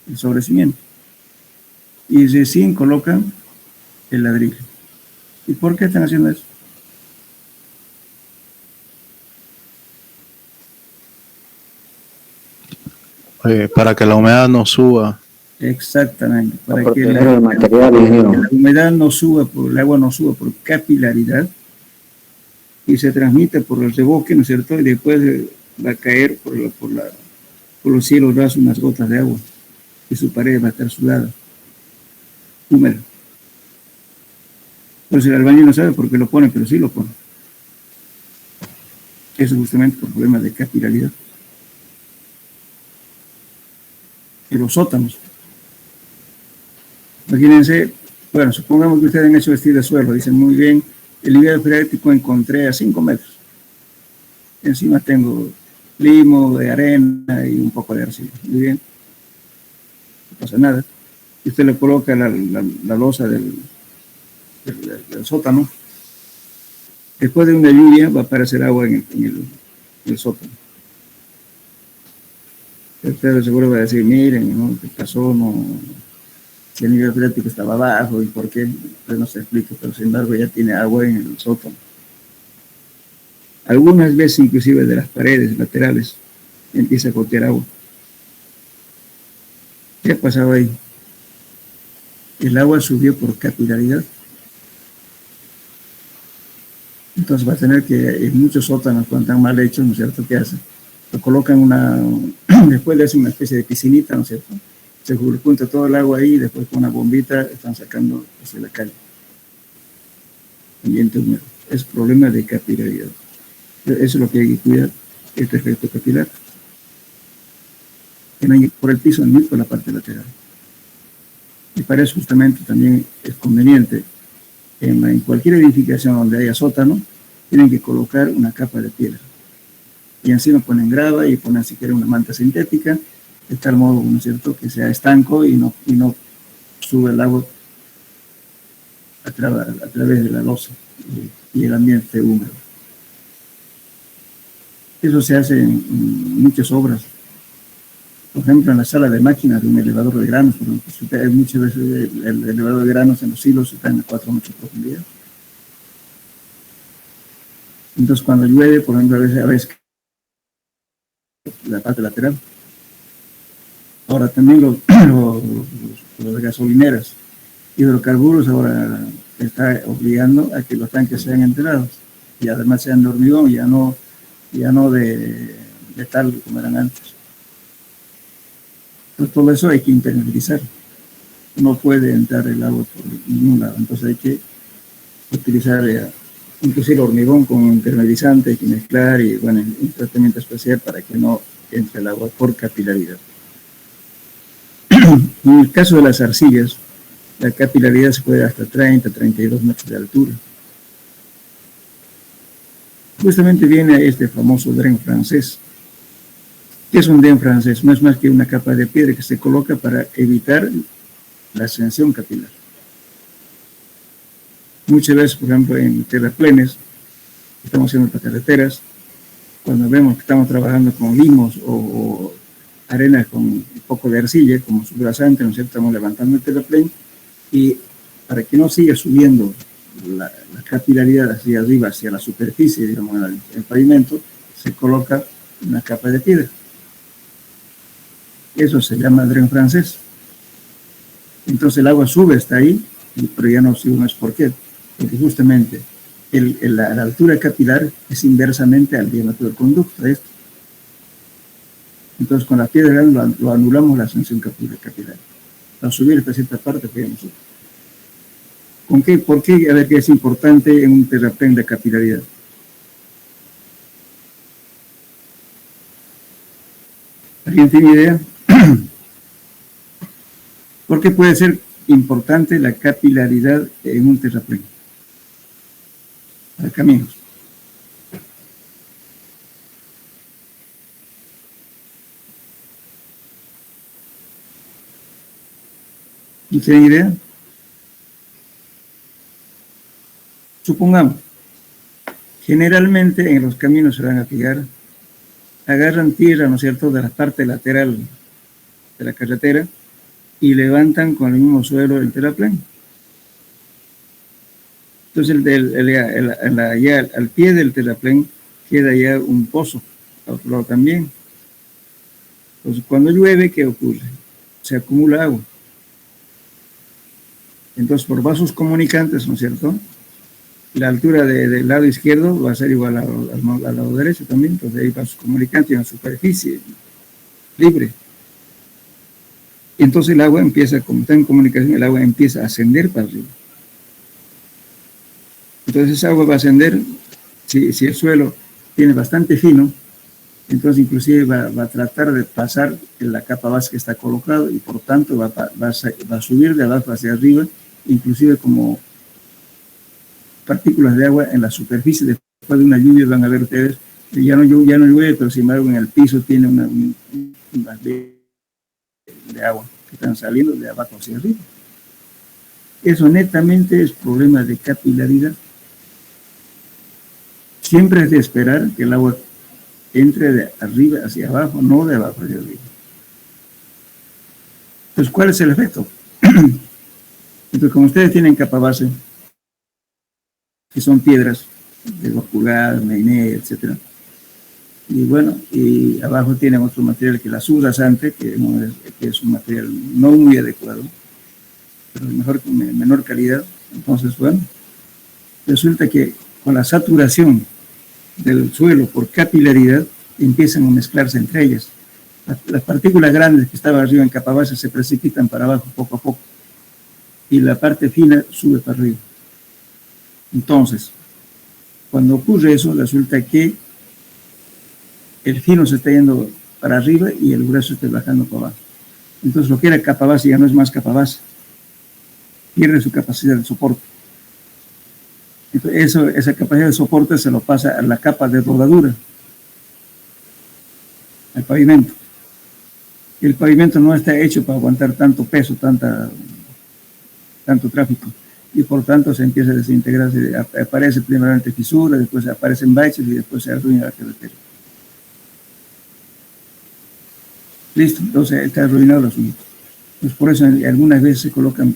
el sobrecimiento. Y recién colocan el ladrillo. ¿Y por qué están haciendo eso? Para que la humedad no suba. Exactamente, para que el material, la humedad no suba, el agua no suba por capilaridad y se transmite por el reboque, ¿no es cierto? Y después va a caer por los cielos rasos unas gotas de agua y su pared va a estar sudada, húmeda. Entonces el albañil no sabe por qué lo pone, pero sí lo pone. Eso justamente por problemas de capilaridad. En los sótanos. Imagínense, bueno, supongamos que ustedes han hecho vestir de suelo, dicen muy bien, el nivel freático encontré a 5 metros. Encima tengo limo, de arena y un poco de arcilla. Muy bien. No pasa nada. Y usted le coloca la losa del sótano. Después de una lluvia va a aparecer agua en el sótano. Usted seguro va a decir, miren, ¿no?, ¿qué pasó? No, si el nivel freático estaba bajo y por qué, pues no se explica, pero sin embargo ya tiene agua en el sótano. Algunas veces inclusive de las paredes laterales empieza a gotear agua. ¿Qué ha pasado ahí? El agua subió por capilaridad. Entonces va a tener que, en muchos sótanos, cuando están mal hechos, ¿no es cierto?, ¿qué hacen? Lo colocan después le hacen una especie de piscinita, ¿no es cierto?, se junta todo el agua ahí y después con una bombita están sacando hacia la calle. Ambiente húmedo. Es problema de capilaridad. Eso es lo que hay que cuidar, este efecto capilar. que no llegue por el piso ni por la parte lateral. Y para eso justamente también es conveniente, en cualquier edificación donde haya sótano, tienen que colocar una capa de piedra. Y encima ponen grava y ponen si quieren una manta sintética, de tal modo, ¿no es cierto?, que sea estanco y no sube el agua a través de la losa y el ambiente húmedo. Eso se hace en muchas obras. Por ejemplo, en la sala de máquinas de un elevador de granos, hay muchas veces el elevador de granos en los silos está en 4 metros de profundidad. Entonces, cuando llueve, por ejemplo, a veces la parte lateral. Ahora también los gasolineras, hidrocarburos ahora está obligando a que los tanques sean enterados y además sean de hormigón, ya no de tal como eran antes. Entonces, todo eso hay que impermeabilizar. No puede entrar el agua por ningún lado. Entonces hay que utilizar inclusive hormigón con impermeabilizante, hay que mezclar y bueno, un tratamiento especial para que no entre el agua por capilaridad. En el caso de las arcillas, la capilaridad se puede hasta 30-32 metros de altura. Justamente viene este famoso dren francés. ¿Qué es un dren francés? No es más que una capa de piedra que se coloca para evitar la ascensión capilar. Muchas veces, por ejemplo, en terraplenes, estamos haciendo carreteras, cuando vemos que estamos trabajando con limos o arena con un poco de arcilla, como subrasante, ¿no es cierto?, estamos levantando el terraplén y para que no siga subiendo la capilaridad hacia arriba, hacia la superficie, digamos, el pavimento, se coloca una capa de piedra. Eso se llama dren francés. Entonces el agua sube hasta ahí, pero ya no sube más. ¿Por qué? Porque justamente la altura capilar es inversamente al diámetro del conducto. Entonces con la piedra lo anulamos la ascensión capilar. Al subir esta cierta parte, podemos subir. ¿Por qué? A ver, qué es importante en un terraplén de capilaridad. ¿Alguien tiene idea? ¿Por qué puede ser importante la capilaridad en un terraplén? Para caminos. ¿Y tienen idea? Supongamos, generalmente en los caminos se van a fijar, agarran tierra, ¿no es cierto?, de la parte lateral de la carretera y levantan con el mismo suelo el terraplén. Entonces al pie del terraplén queda ya un pozo, al otro lado también. Entonces cuando llueve, ¿qué ocurre? Se acumula agua. Entonces por vasos comunicantes, ¿no es cierto?, la altura del lado izquierdo va a ser igual al lado derecho también, entonces hay vasos comunicantes en la superficie libre. Entonces el agua empieza, como está en comunicación, el agua empieza a ascender para arriba. Entonces esa agua va a ascender, si el suelo tiene bastante fino, entonces inclusive va a tratar de pasar en la capa base que está colocada y por tanto va a subir de abajo hacia arriba, inclusive como partículas de agua en la superficie. Después de una lluvia van a ver ustedes, ya no llueve, pero sin embargo en el piso tiene unas de agua que están saliendo de abajo hacia arriba. Eso netamente es problema de capilaridad. Siempre es de esperar que el agua entre de arriba hacia abajo, no de abajo hacia arriba. Entonces, ¿cuál es el efecto? Entonces, como ustedes tienen capa base, que son piedras de 2 pulgadas, 1,5, etc. Y bueno, y abajo tienen otro material que la subrasante, que es un material no muy adecuado, pero de menor calidad. Entonces, bueno, resulta que con la saturación del suelo por capilaridad empiezan a mezclarse entre ellas. Las partículas grandes que estaban arriba en capa base se precipitan para abajo poco a poco y la parte fina sube para arriba. Entonces, cuando ocurre eso, resulta que el fino se está yendo para arriba y el grueso esté bajando para abajo. Entonces lo que era capa base ya no es más capa base, pierde su capacidad de soporte. Entonces esa capacidad de soporte se lo pasa a la capa de rodadura, al pavimento. El pavimento no está hecho para aguantar tanto peso, tanto tráfico, y por tanto se empieza a desintegrar, aparece primeramente fisura, después aparecen baches y después se arruina la carretera. Listo, entonces está arruinado el asunto. Pues por eso algunas veces se colocan,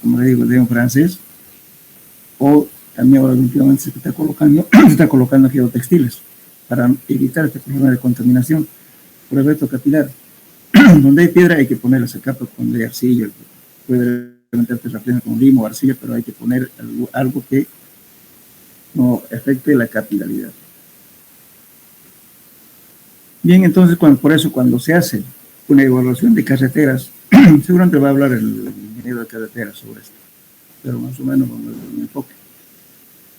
como le digo, de un francés, o también ahora últimamente se está colocando geotextiles para evitar este problema de contaminación por efecto capilar. Donde hay piedra hay que poner esa capa, donde hay arcilla, puede levantar terraplén con limo o arcilla, pero hay que poner algo que no afecte la capilaridad. Bien, entonces por eso cuando se hace una evaluación de carreteras, seguramente va a hablar el ingeniero de carreteras sobre esto, pero más o menos con el enfoque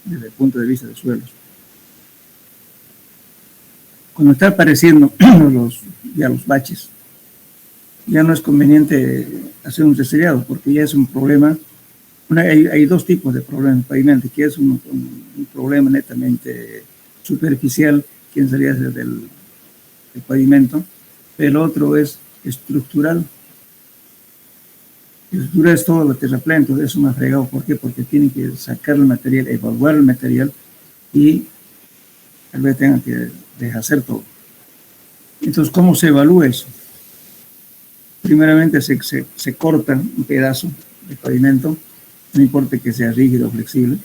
desde el punto de vista de suelos. Cuando está apareciendo los baches, ya no es conveniente hacer un resellado, porque ya es un problema. Hay dos tipos de problemas en pavimento, que es un problema netamente superficial, que sería del pavimento, pero el otro es estructural. Estructural es todo el terraplén, entonces es un fregado. ¿Por qué? Porque tienen que sacar el material, evaluar el material y tal vez tengan que deshacer todo. Entonces, ¿cómo se evalúa eso? Primeramente se corta un pedazo de pavimento, no importa que sea rígido o flexible,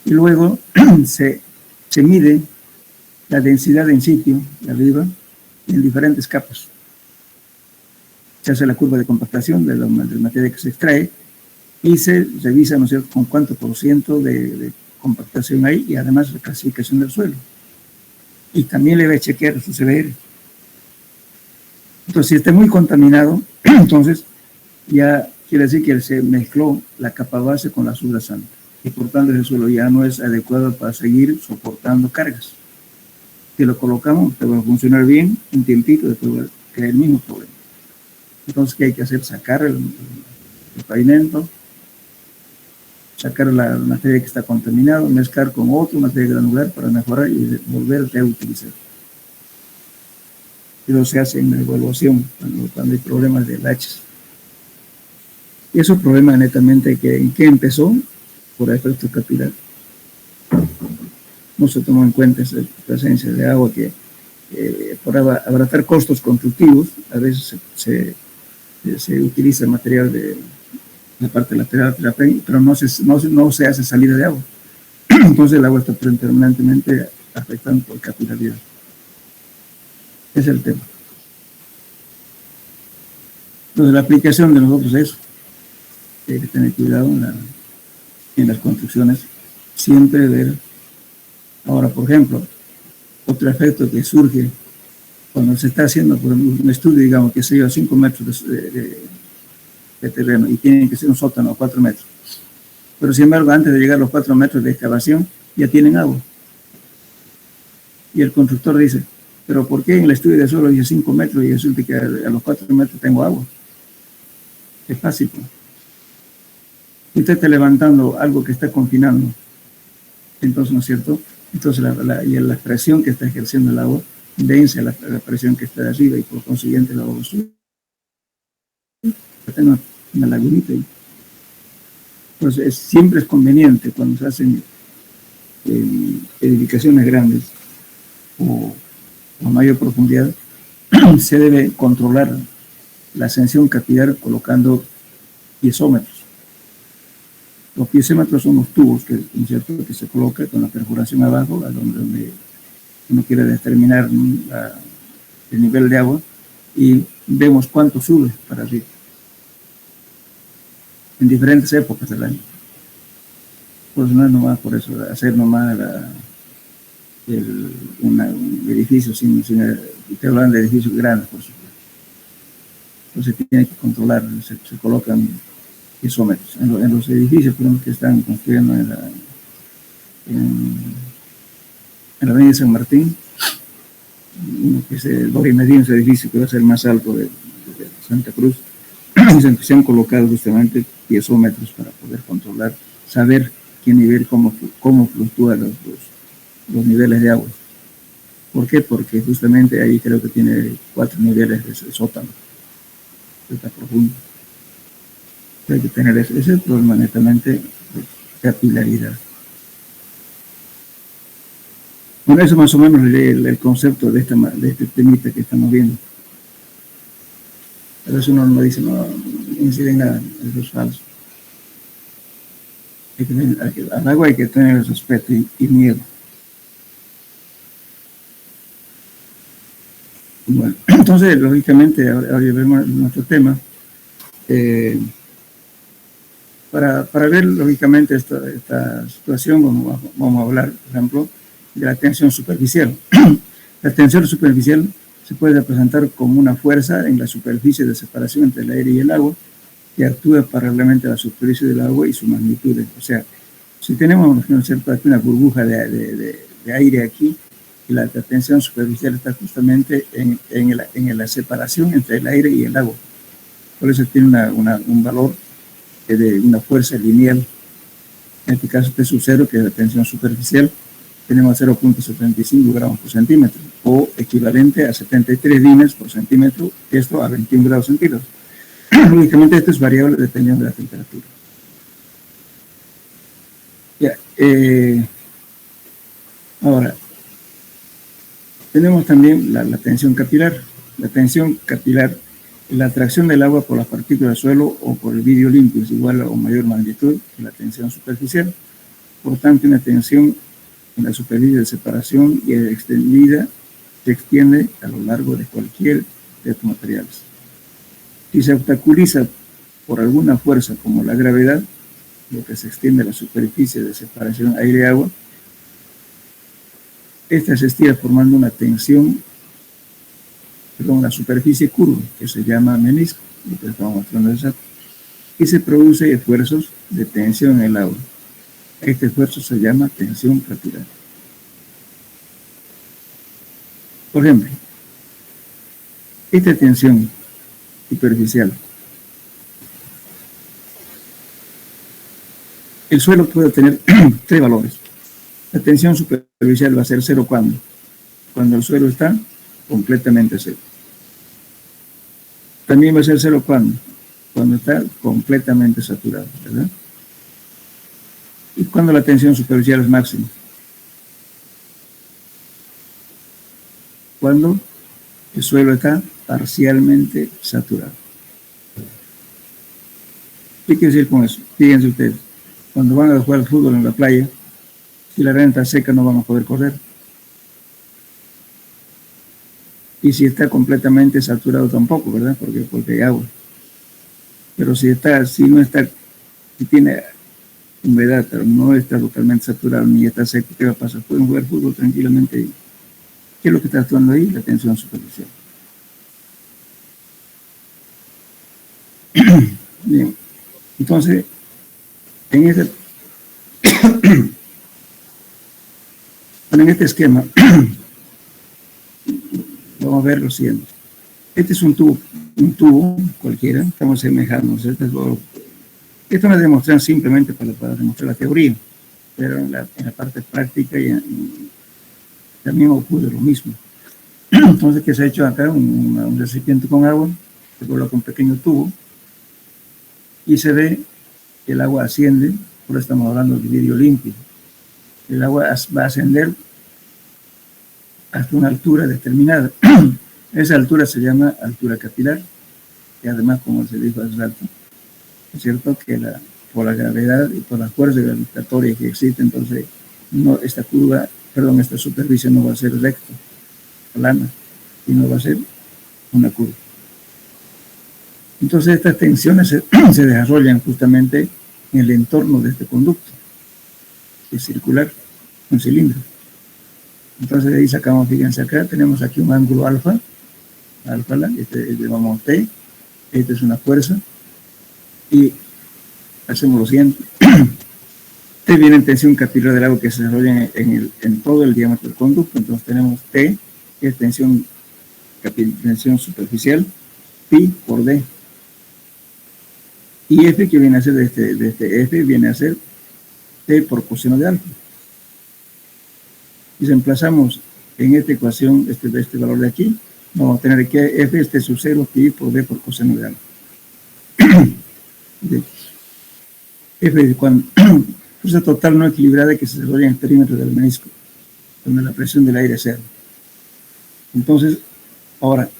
y luego se mide la densidad en sitio de arriba en diferentes capas. Se hace la curva de compactación del material que se extrae y se revisa, ¿no es cierto?, con cuánto por ciento de compactación hay, y además la clasificación del suelo. Y también le va a chequear su CBR. Entonces, si está muy contaminado, entonces ya quiere decir que se mezcló la capa base con la subrasante, y por tanto el suelo ya no es adecuado para seguir soportando cargas. Si lo colocamos, te va a funcionar bien un tiempito, después va a crear el mismo problema. Entonces, ¿qué hay que hacer? Sacar el pavimento, sacar la materia que está contaminada, mezclar con otro material granular para mejorar y volver a reutilizar. Eso se hace en la evaluación cuando hay problemas de baches. Y esos problemas netamente, ¿en qué empezó? Por efecto capilar. No se tomó en cuenta esa presencia de agua que por abaratar costos constructivos, a veces se utiliza el material de la parte lateral, pero no se hace salida de agua. Entonces el agua está permanentemente afectando por capilaridad. Es el tema. Entonces la aplicación de nosotros es eso. Hay que tener cuidado en las construcciones, siempre ver. Ahora, por ejemplo, otro efecto que surge cuando se está haciendo por un estudio, digamos, que se lleva 5 metros de terreno y tienen que ser un sótano a 4 metros. Pero sin embargo, antes de llegar a los 4 metros de excavación, ya tienen agua. Y el constructor dice, pero ¿por qué en el estudio de suelo dice 5 metros y resulta que a los 4 metros tengo agua? Es fácil. Usted está levantando algo que está confinando. Entonces, ¿no es cierto? Entonces la presión que está ejerciendo el agua vence la presión que está de arriba y por consiguiente el agua sube. Tengo una lagunita ahí. Entonces siempre es conveniente cuando se hacen edificaciones grandes o a mayor profundidad, se debe controlar la ascensión capilar colocando piezómetros. Los piezómetros son los tubos que se coloca con la perforación abajo, a donde uno quiere determinar el nivel de agua, y vemos cuánto sube para arriba en diferentes épocas del año. Pues no es nomás por eso, hacer nomás un edificio estoy hablando de edificios grandes, por supuesto. Entonces tiene que controlar, se colocan piezómetros. En los edificios, por ejemplo, que están construyendo en la avenida San Martín, uno que es el Doria Medina, ese edificio que va a ser el más alto de Santa Cruz, se han colocado justamente piezómetros para poder controlar, saber qué nivel, cómo fluctúan los niveles de agua. ¿Por qué? Porque justamente ahí creo que tiene 4 niveles de sótano, está profundo. Hay que tener ese problema netamente de capilaridad. Bueno, eso más o menos el concepto de este temita que estamos viendo. A veces uno no dice, no incide en nada, eso es falso. Al agua hay que tener respeto y miedo. Bueno, entonces, lógicamente, ahora vemos nuestro tema. Para ver, lógicamente, esta situación, vamos a hablar, por ejemplo, de la tensión superficial. La tensión superficial se puede representar como una fuerza en la superficie de separación entre el aire y el agua que actúa paralelamente a la superficie del agua y su magnitud. O sea, si tenemos, ¿no es cierto?, aquí una burbuja de aire aquí, y la tensión superficial está justamente en la separación entre el aire y el agua. Por eso tiene un valor de una fuerza lineal. En este caso, T sub 0, que es la tensión superficial, tenemos 0.75 gramos por centímetro, o equivalente a 73 dimes por centímetro, esto a 21 grados centígrados. Lógicamente, esto es variable dependiendo de la temperatura. Ya, ahora, tenemos también la tensión capilar. La tensión capilar, la atracción del agua por las partículas del suelo o por el vidrio limpio es igual o mayor magnitud que la tensión superficial. Por tanto, una tensión en la superficie de separación y extendida se extiende a lo largo de cualquier de estos materiales. Si se obstaculiza por alguna fuerza como la gravedad, lo que se extiende a la superficie de separación aire-agua, esta se estira formando una tensión, una superficie curva, que se llama menisco, lo que estamos mostrando es aquí, y se produce esfuerzos de tensión en el agua. Este esfuerzo se llama tensión capilar. Por ejemplo, esta tensión superficial, el suelo puede tener 3 valores. La tensión superficial va a ser 0 cuando el suelo está completamente seco. También va a ser 0 cuando está completamente saturado, ¿verdad? Y cuando la tensión superficial es máxima. Cuando el suelo está parcialmente saturado. ¿Qué quiere decir con eso? Fíjense ustedes, cuando van a jugar fútbol en la playa, si la arena está seca no van a poder correr. Y si está completamente saturado tampoco, ¿verdad? Porque hay agua. Pero si tiene humedad, pero no está totalmente saturado ni está seco, ¿qué va a pasar? Pueden jugar fútbol tranquilamente. ¿Qué es lo que está actuando ahí? La tensión superficial. Bien. Entonces, en este esquema, vamos a ver lo siguiente. Este es un tubo cualquiera, estamos semejando. Esto es una demostración simplemente para demostrar la teoría, pero en la parte práctica también ocurre lo mismo. Entonces, ¿qué se ha hecho acá? Un recipiente con agua, se coloca un pequeño tubo y se ve que el agua asciende, por eso estamos hablando de vidrio limpio. El agua va a ascender hasta una altura determinada. Esa altura se llama altura capilar, y además, como se dijo hace rato, es cierto que por la gravedad y por la fuerza gravitatoria que existe, entonces esta superficie no va a ser recta, plana, sino va a ser una curva. Entonces estas tensiones se desarrollan justamente en el entorno de este conducto, que es circular, un cilindro. Entonces de ahí sacamos, fíjense acá, tenemos aquí un ángulo alfa, este llamamos T, esta es una fuerza, y hacemos lo siguiente. T viene en tensión capilar del agua que se desarrolla en todo el diámetro del conducto, entonces tenemos T es tensión superficial, pi por D. Y F, que viene a ser de este F, viene a ser T por coseno de alfa. Y si emplazamos en esta ecuación este valor de aquí, vamos a tener que F es T sub 0 pi por D por coseno de alfa. F es cuando fuerza total no equilibrada que se desarrolla en el perímetro del menisco, donde la presión del aire es cero. Entonces, ahora,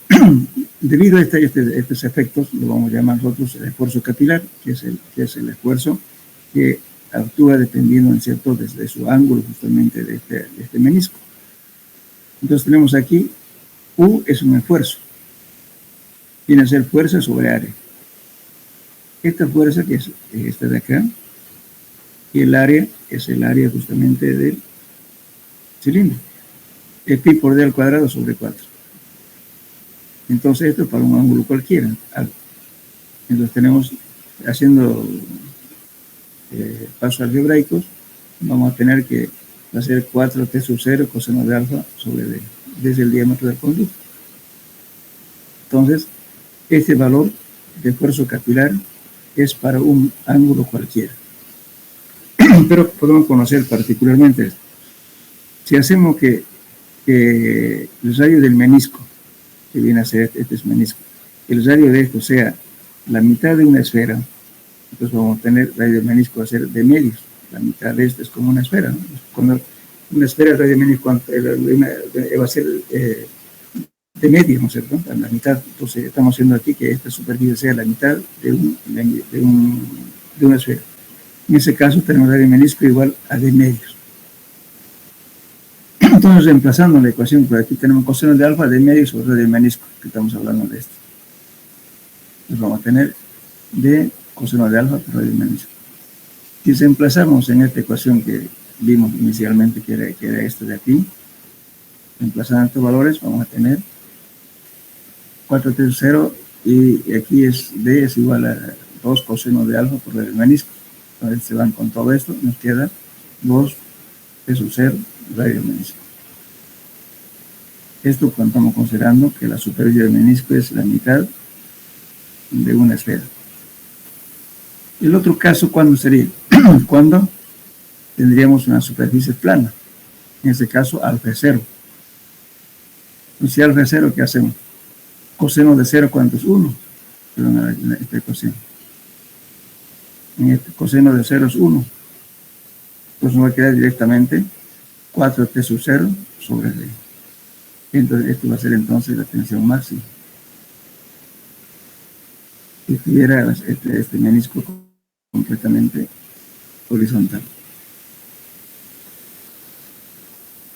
debido a estos efectos, lo vamos a llamar nosotros el esfuerzo capilar, que es el esfuerzo que actúa dependiendo, en cierto, desde su ángulo justamente de este menisco. Entonces tenemos aquí, U es un esfuerzo, viene a ser fuerza sobre área. Esta fuerza, que es esta de acá, y el área es el área justamente del cilindro. Es pi por D al cuadrado sobre 4. Entonces esto es para un ángulo cualquiera. Entonces tenemos, haciendo pasos algebraicos, vamos a tener que hacer 4t sub 0 coseno de alfa sobre D, desde el diámetro del conducto. Entonces, este valor de esfuerzo capilar es para un ángulo cualquiera. Pero podemos conocer particularmente esto. Si hacemos que el radio del menisco, que viene a ser este es menisco, el radio de esto sea la mitad de una esfera, entonces vamos a tener radio del menisco va a ser de medios. La mitad de esto es como una esfera, ¿no? Cuando una esfera, el radio del menisco va a ser de medio, ¿no es cierto? La mitad. Entonces estamos haciendo aquí que esta superficie sea la mitad de una esfera. En ese caso tenemos radio del menisco igual a de medios. Entonces, reemplazando la ecuación, por aquí tenemos coseno de alfa de medio sobre radio del menisco, que estamos hablando de esto. Entonces vamos a tener de coseno de alfa por radio del menisco. Si reemplazamos en esta ecuación que vimos inicialmente, que era esta de aquí, reemplazando estos valores, vamos a tener 4t sub 0 y aquí es D es igual a 2 coseno de alfa por radio del menisco. Entonces se van con todo esto, nos queda 2t sub 0 radio del menisco. Esto cuando estamos considerando que la superficie del menisco es la mitad de una esfera. El otro caso, ¿cuándo sería? Cuando tendríamos una superficie plana. En este caso, alfa es 0. Pues si alfa es 0, ¿qué hacemos? Coseno de 0, ¿cuánto es? 1. En esta ecuación. En este coseno de 0 es 1. Pues nos va a quedar directamente 4t sub 0 sobre D. Entonces, esto va a ser entonces la tensión máxima. Si tuviera este menisco completamente horizontal.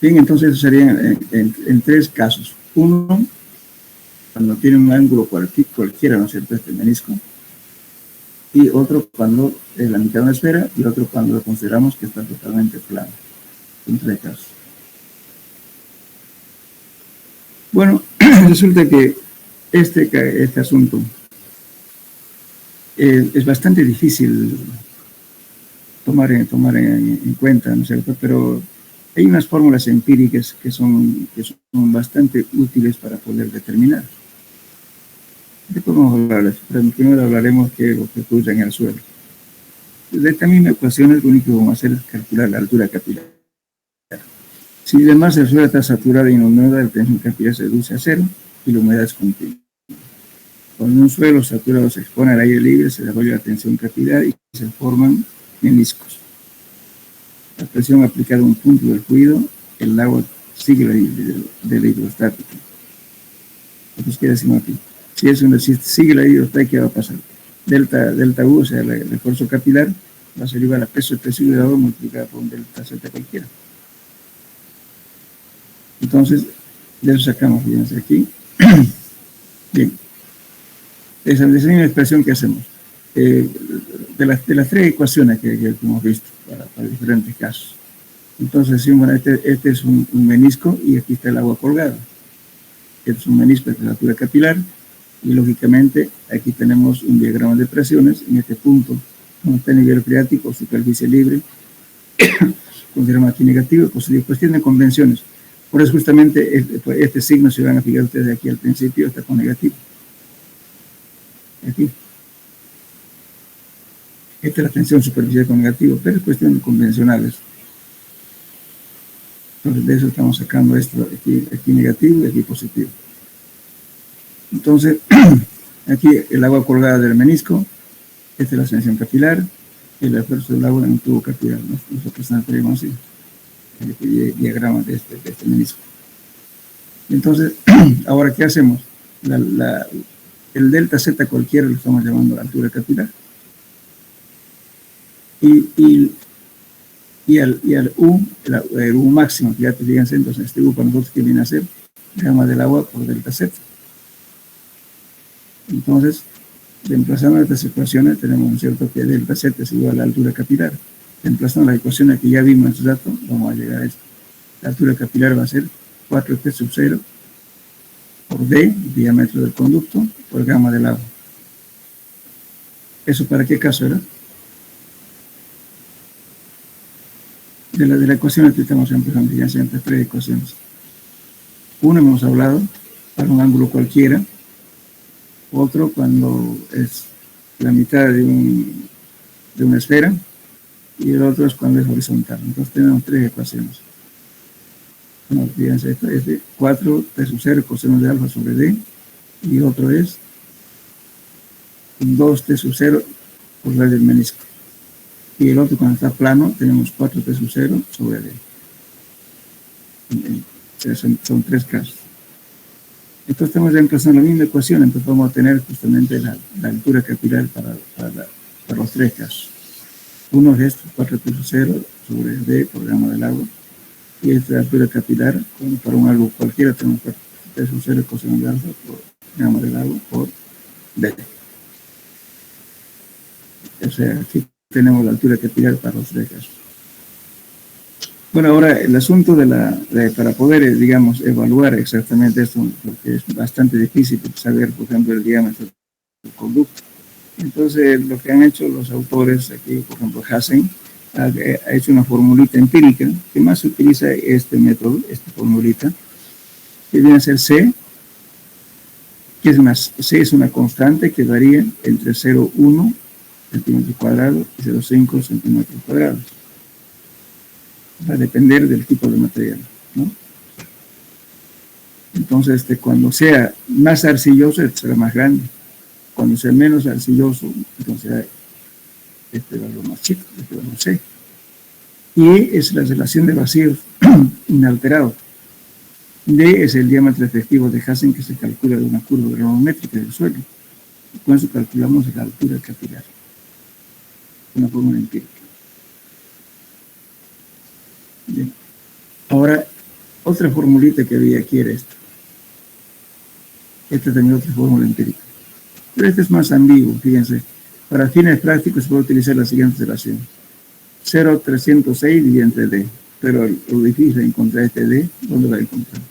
Bien, entonces eso sería en 3 casos. Uno, cuando tiene un ángulo cualquiera, ¿no es cierto?, este menisco. Y otro cuando es la mitad de una esfera, y otro cuando lo consideramos que está totalmente plano. En 3 casos. Bueno, resulta que este asunto es bastante difícil tomar en cuenta, ¿no es cierto? Pero hay unas fórmulas empíricas que son bastante útiles para poder determinar. Después vamos a hablarles, pero primero hablaremos de lo que ocurre en el suelo. De esta misma ecuación, lo único que vamos a hacer es calcular la altura capilar. Si además el suelo está saturado y inundado, la tensión capilar se reduce a 0 y la humedad es continua. Cuando un suelo saturado se expone al aire libre, se desarrolla la tensión capilar y se forman meniscos. La presión aplicada a un punto del fluido, el agua sigue la hidrostática. Entonces, ¿qué decimos aquí? Si sigue la hidrostática, ¿qué va a pasar? Delta U, o sea, el esfuerzo capilar, va a ser igual a peso expresivo de agua multiplicado por un delta Z cualquiera. Entonces, de eso sacamos, fíjense aquí. Bien. Esa es la expresión que hacemos. De las 3 ecuaciones que hemos visto para diferentes casos. Entonces decimos, bueno, este es un menisco y aquí está el agua colgada. Este es un menisco de temperatura capilar y lógicamente aquí tenemos un diagrama de presiones. En este punto, donde está el nivel freático o superficie libre, consideramos aquí negativo y positivo. Pues tienen convenciones. Por eso justamente este signo, si van a fijar ustedes aquí al principio, está con negativo. Aquí. Esta es la tensión superficial con negativo, pero es cuestión de convencionales. Entonces de eso estamos sacando esto, aquí negativo y aquí positivo. Entonces, aquí el agua colgada del menisco, esta es la ascensión capilar, y el esfuerzo del agua en un tubo capilar. Nosotros tenemos así, el diagrama de este menisco. Entonces, ahora, ¿qué hacemos? El delta Z cualquiera lo estamos llamando la altura capilar. Y al U, el U máximo, fíjense, entonces este U para nosotros que viene a ser gamma del agua por delta Z. Entonces, reemplazando estas ecuaciones, tenemos un cierto que delta Z es igual a la altura capilar. Reemplazando las ecuaciones que ya vimos en su dato, vamos a llegar a esto. La altura capilar va a ser 4T sub 0 por D, diámetro del conducto, por gamma del agua. ¿Eso para qué caso era? De la ecuación que estamos empezando, ya entre tres ecuaciones. Una hemos hablado, para un ángulo cualquiera. Otro cuando es la mitad de una esfera. Y el otro es cuando es horizontal. Entonces tenemos tres ecuaciones. Bueno, fíjense, esto es de 4T sub 0 coseno de alfa sobre D. Y otro es 2T sub 0 por radio del menisco. Y el otro, cuando está plano, tenemos 4T sub 0 sobre D. Son tres casos. Entonces estamos reemplazando la misma ecuación, entonces vamos a tener justamente la altura capilar para los tres casos. Uno es esto, 4T sub 0 sobre D por gamma del agua. Y esta altura capilar, para un algo cualquiera, tenemos 4T sub 0 coseno de alfa por gamma del agua por D. O sea, aquí tenemos la altura capilar para los tres casos. Bueno, ahora el asunto para poder, digamos, evaluar exactamente esto, porque es bastante difícil saber, por ejemplo, el diámetro del conducto. Entonces, lo que han hecho los autores aquí, por ejemplo, Hassen, ha hecho una formulita empírica, que más se utiliza este método, esta formulita, que viene a ser C, C es una constante que varía entre 0,1 centímetros cuadrados y 0,5 centímetros cuadrados. Va a depender del tipo de material, ¿no? Entonces, cuando sea más arcilloso, será más grande. Cuando sea menos arcilloso, entonces será este valor más chico, este valor C. Y es la relación de vacíos inalterado. D es el diámetro efectivo de Hassen que se calcula de una curva granulométrica del suelo. Y con eso calculamos la altura capilar. Una fórmula empírica. Bien. Ahora, otra formulita que había aquí era esta. Esta también otra fórmula empírica. Pero esta es más ambiguo, fíjense. Para fines prácticos se puede utilizar la siguiente relación. 0,306 dividido entre D. Pero lo difícil es encontrar este D, ¿dónde lo va a encontrar?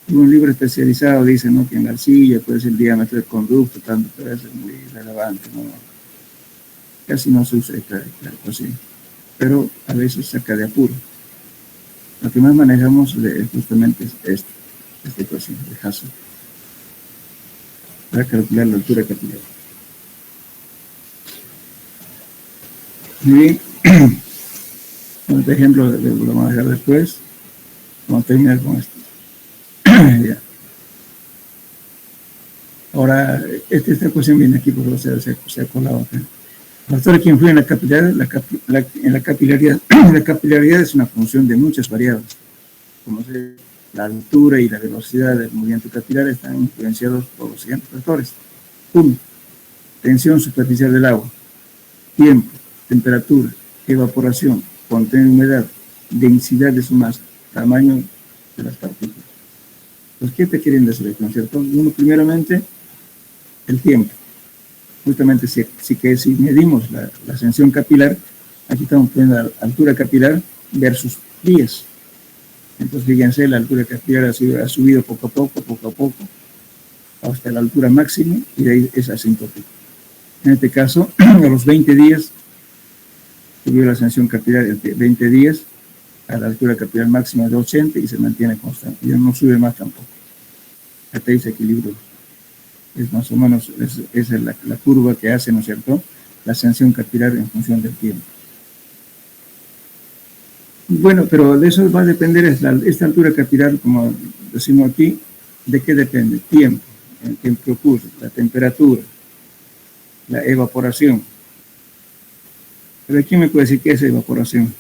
En un libro especializado dice, ¿no?, que en la arcilla puede ser el diámetro del conducto, tanto, pero eso es muy relevante, ¿no? Casi no se usa esta ecuación, pero a veces saca de apuro. Lo que más manejamos justamente es esta ecuación de Hassen para calcular la altura capilar. Muy bien. Este ejemplo lo vamos a dejar después. Vamos a terminar con esto. Ya. Ahora, esta ecuación viene aquí, porque se ha colado acá. Factores que influyen en la capilaridad. La capilaridad es una función de muchas variables. Como la altura y la velocidad del movimiento capilar están influenciados por los siguientes factores. 1. Tensión superficial del agua. Tiempo, temperatura, evaporación, contenido de humedad, densidad de su masa, tamaño de las partículas. Entonces, ¿qué te quieren decir aquí, no es cierto? Uno, primeramente, el tiempo. Justamente si medimos la ascensión capilar, aquí estamos poniendo la altura capilar versus días. Entonces, fíjense, la altura capilar ha subido poco a poco, hasta la altura máxima, y de ahí es asintótico. En este caso, a los 20 días, subió la ascensión capilar de 20 días, a la altura capilar máxima de 80 y se mantiene constante, ya no sube más tampoco. Hasta ahí se equilibra. Es más o menos, esa es la curva que hace, ¿no es cierto?, la ascensión capilar en función del tiempo. Bueno, pero de eso va a depender esta altura capilar, como decimos aquí, ¿de qué depende? Tiempo, el tiempo que ocurre, la temperatura, la evaporación. Pero ¿quién me puede decir qué es evaporación?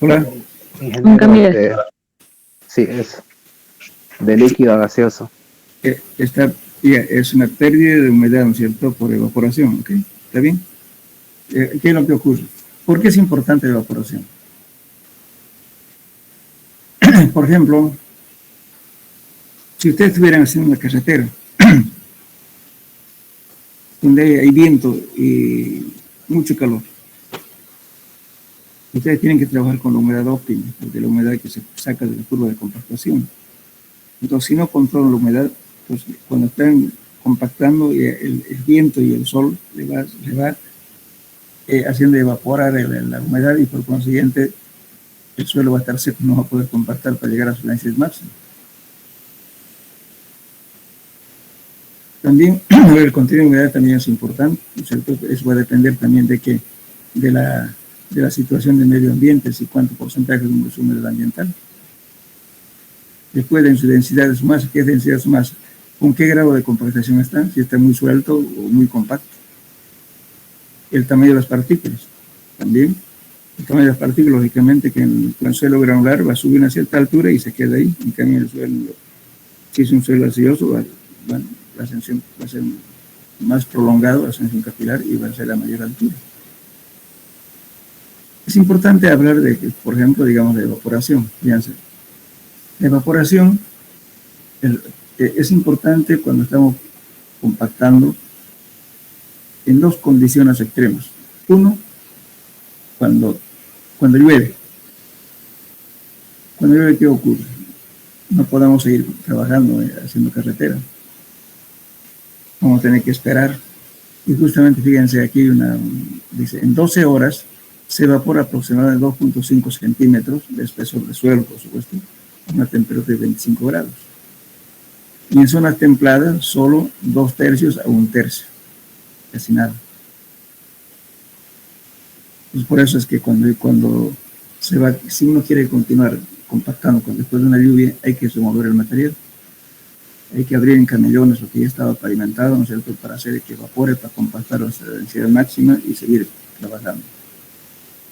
Hola. Un cambio Sí, es de líquido a gaseoso. Es una pérdida de humedad, ¿no es cierto?, por evaporación, ¿ok? ¿Está bien? ¿Qué es lo que ocurre? ¿Por qué es importante la evaporación? Por ejemplo, si ustedes estuvieran haciendo una carretera donde hay viento y mucho calor, ustedes tienen que trabajar con la humedad óptima, de la humedad que se saca de la curva de compactación. Entonces, si no controlan la humedad, pues cuando están compactando, el viento y el sol le va haciendo evaporar la humedad y por consiguiente el suelo va a estar seco, no va a poder compactar para llegar a su densidad máxima. También el contenido de humedad también es importante, ¿no es cierto? Eso va a depender también de la situación del medio ambiente, si cuánto porcentaje es humedad ambiental. Después de su densidad de su masa, ¿qué es densidad de su masa? ¿Con qué grado de compactación está? Si está muy suelto o muy compacto. El tamaño de las partículas, también. El tamaño de las partículas, lógicamente, que en el suelo granular va a subir a una cierta altura y se queda ahí. En cambio, el suelo, si es un suelo arcilloso, la ascensión va a ser más prolongado, la ascensión capilar, y va a ser a mayor altura. Es importante hablar de, por ejemplo, digamos, de evaporación. Fíjense. La evaporación es importante cuando estamos compactando en dos condiciones extremas. Uno, cuando llueve. Cuando llueve, ¿qué ocurre? No podemos seguir trabajando, haciendo carretera. Vamos a tener que esperar. Y justamente, fíjense, aquí dice, en 12 horas se evapora aproximadamente 2.5 centímetros de espesor de suelo, por supuesto, a una temperatura de 25 grados. Y en zonas templadas, solo 2/3 a 1/3, casi nada. Pues por eso es que cuando se va, si uno quiere continuar compactando después de una lluvia, hay que remover el material. Hay que abrir en camellones lo que ya estaba pavimentado, ¿no es cierto?, para hacer que evapore, para compactar a la densidad máxima y seguir trabajando.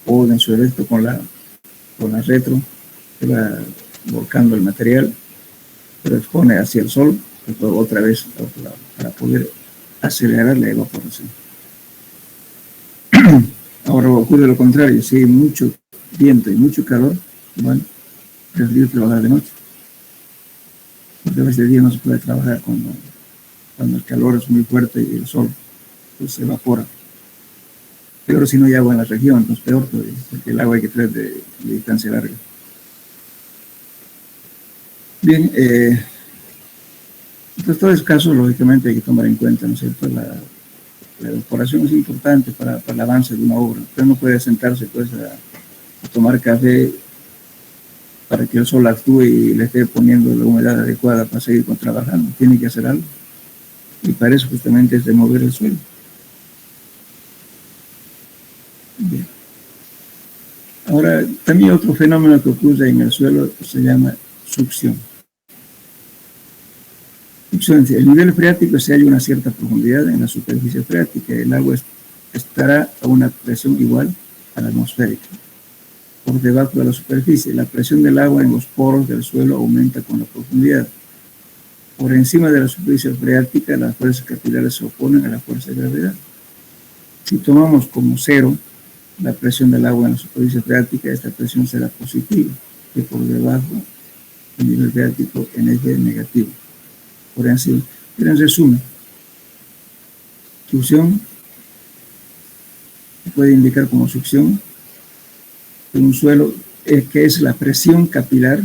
O en su efecto con la retro, se va volcando el material, pero expone hacia el sol, otra vez a otro lado, para poder acelerar la evaporación. Ahora ocurre lo contrario, si hay mucho viento y mucho calor, bueno, prefiero trabajar de noche. Porque a veces de día no se puede trabajar cuando el calor es muy fuerte y el sol pues se evapora. Peor si no hay agua en la región, entonces peor todavía, porque el agua hay que traer de distancia larga. Bien, entonces todo ese caso lógicamente hay que tomar en cuenta, ¿no es cierto? La evaporación es importante para el avance de una obra. Usted no puede sentarse pues a tomar café para que el sol actúe y le esté poniendo la humedad adecuada para seguir trabajando. Tiene que hacer algo. Y para eso justamente es de mover el suelo. Bien. Ahora, también otro fenómeno que ocurre en el suelo se llama succión. El nivel freático, si hay una cierta profundidad en la superficie freática, el agua estará a una presión igual a la atmosférica. Por debajo de la superficie, la presión del agua en los poros del suelo aumenta con la profundidad. Por encima de la superficie freática, las fuerzas capilares se oponen a la fuerza de gravedad. Si tomamos como cero la presión del agua en la superficie freática, esta presión será positiva, que por debajo el nivel freático en eje negativo. Por encima. Pero en resumen, succión se puede indicar como succión en un suelo que es la presión capilar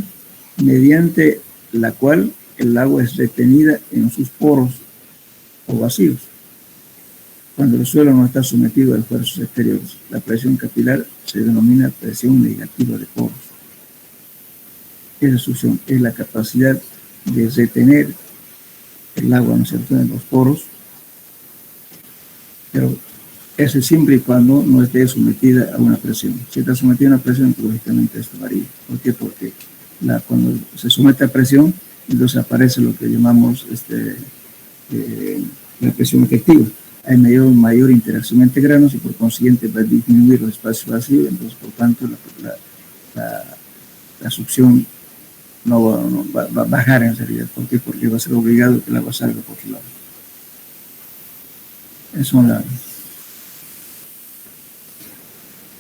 mediante la cual el agua es retenida en sus poros o vacíos. Cuando el suelo no está sometido a esfuerzos exteriores, la presión capilar se denomina presión negativa de poros. Esa succión es la capacidad de retener el agua, ¿no es cierto?, en los poros, pero eso es siempre y cuando no esté sometida a una presión. Si está sometida a una presión, pues, lógicamente esto varía. ¿Por qué? Porque cuando se somete a presión, entonces aparece lo que llamamos la presión efectiva. Hay mayor interacción entre granos y por consiguiente va a disminuir el espacio vacío, entonces por tanto la succión no va a bajar en realidad. ¿Por qué? Porque va a ser obligado que el agua salga por otro lado. Eso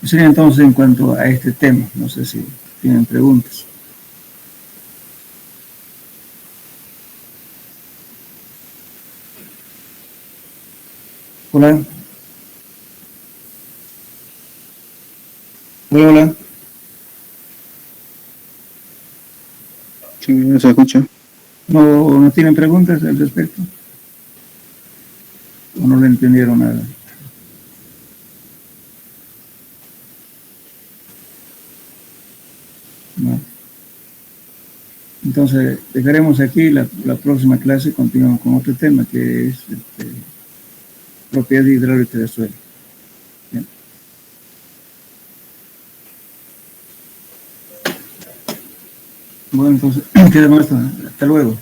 sería entonces en cuanto a este tema. No sé si tienen preguntas. Hola. Hola. Sí, no se escucha. ¿No tienen preguntas al respecto? ¿O no le entendieron nada? No. Entonces, dejaremos aquí la próxima clase, continuamos con otro tema que es propiedad hidráulica del suelo. Bien. Bueno, entonces, quedamos hasta luego.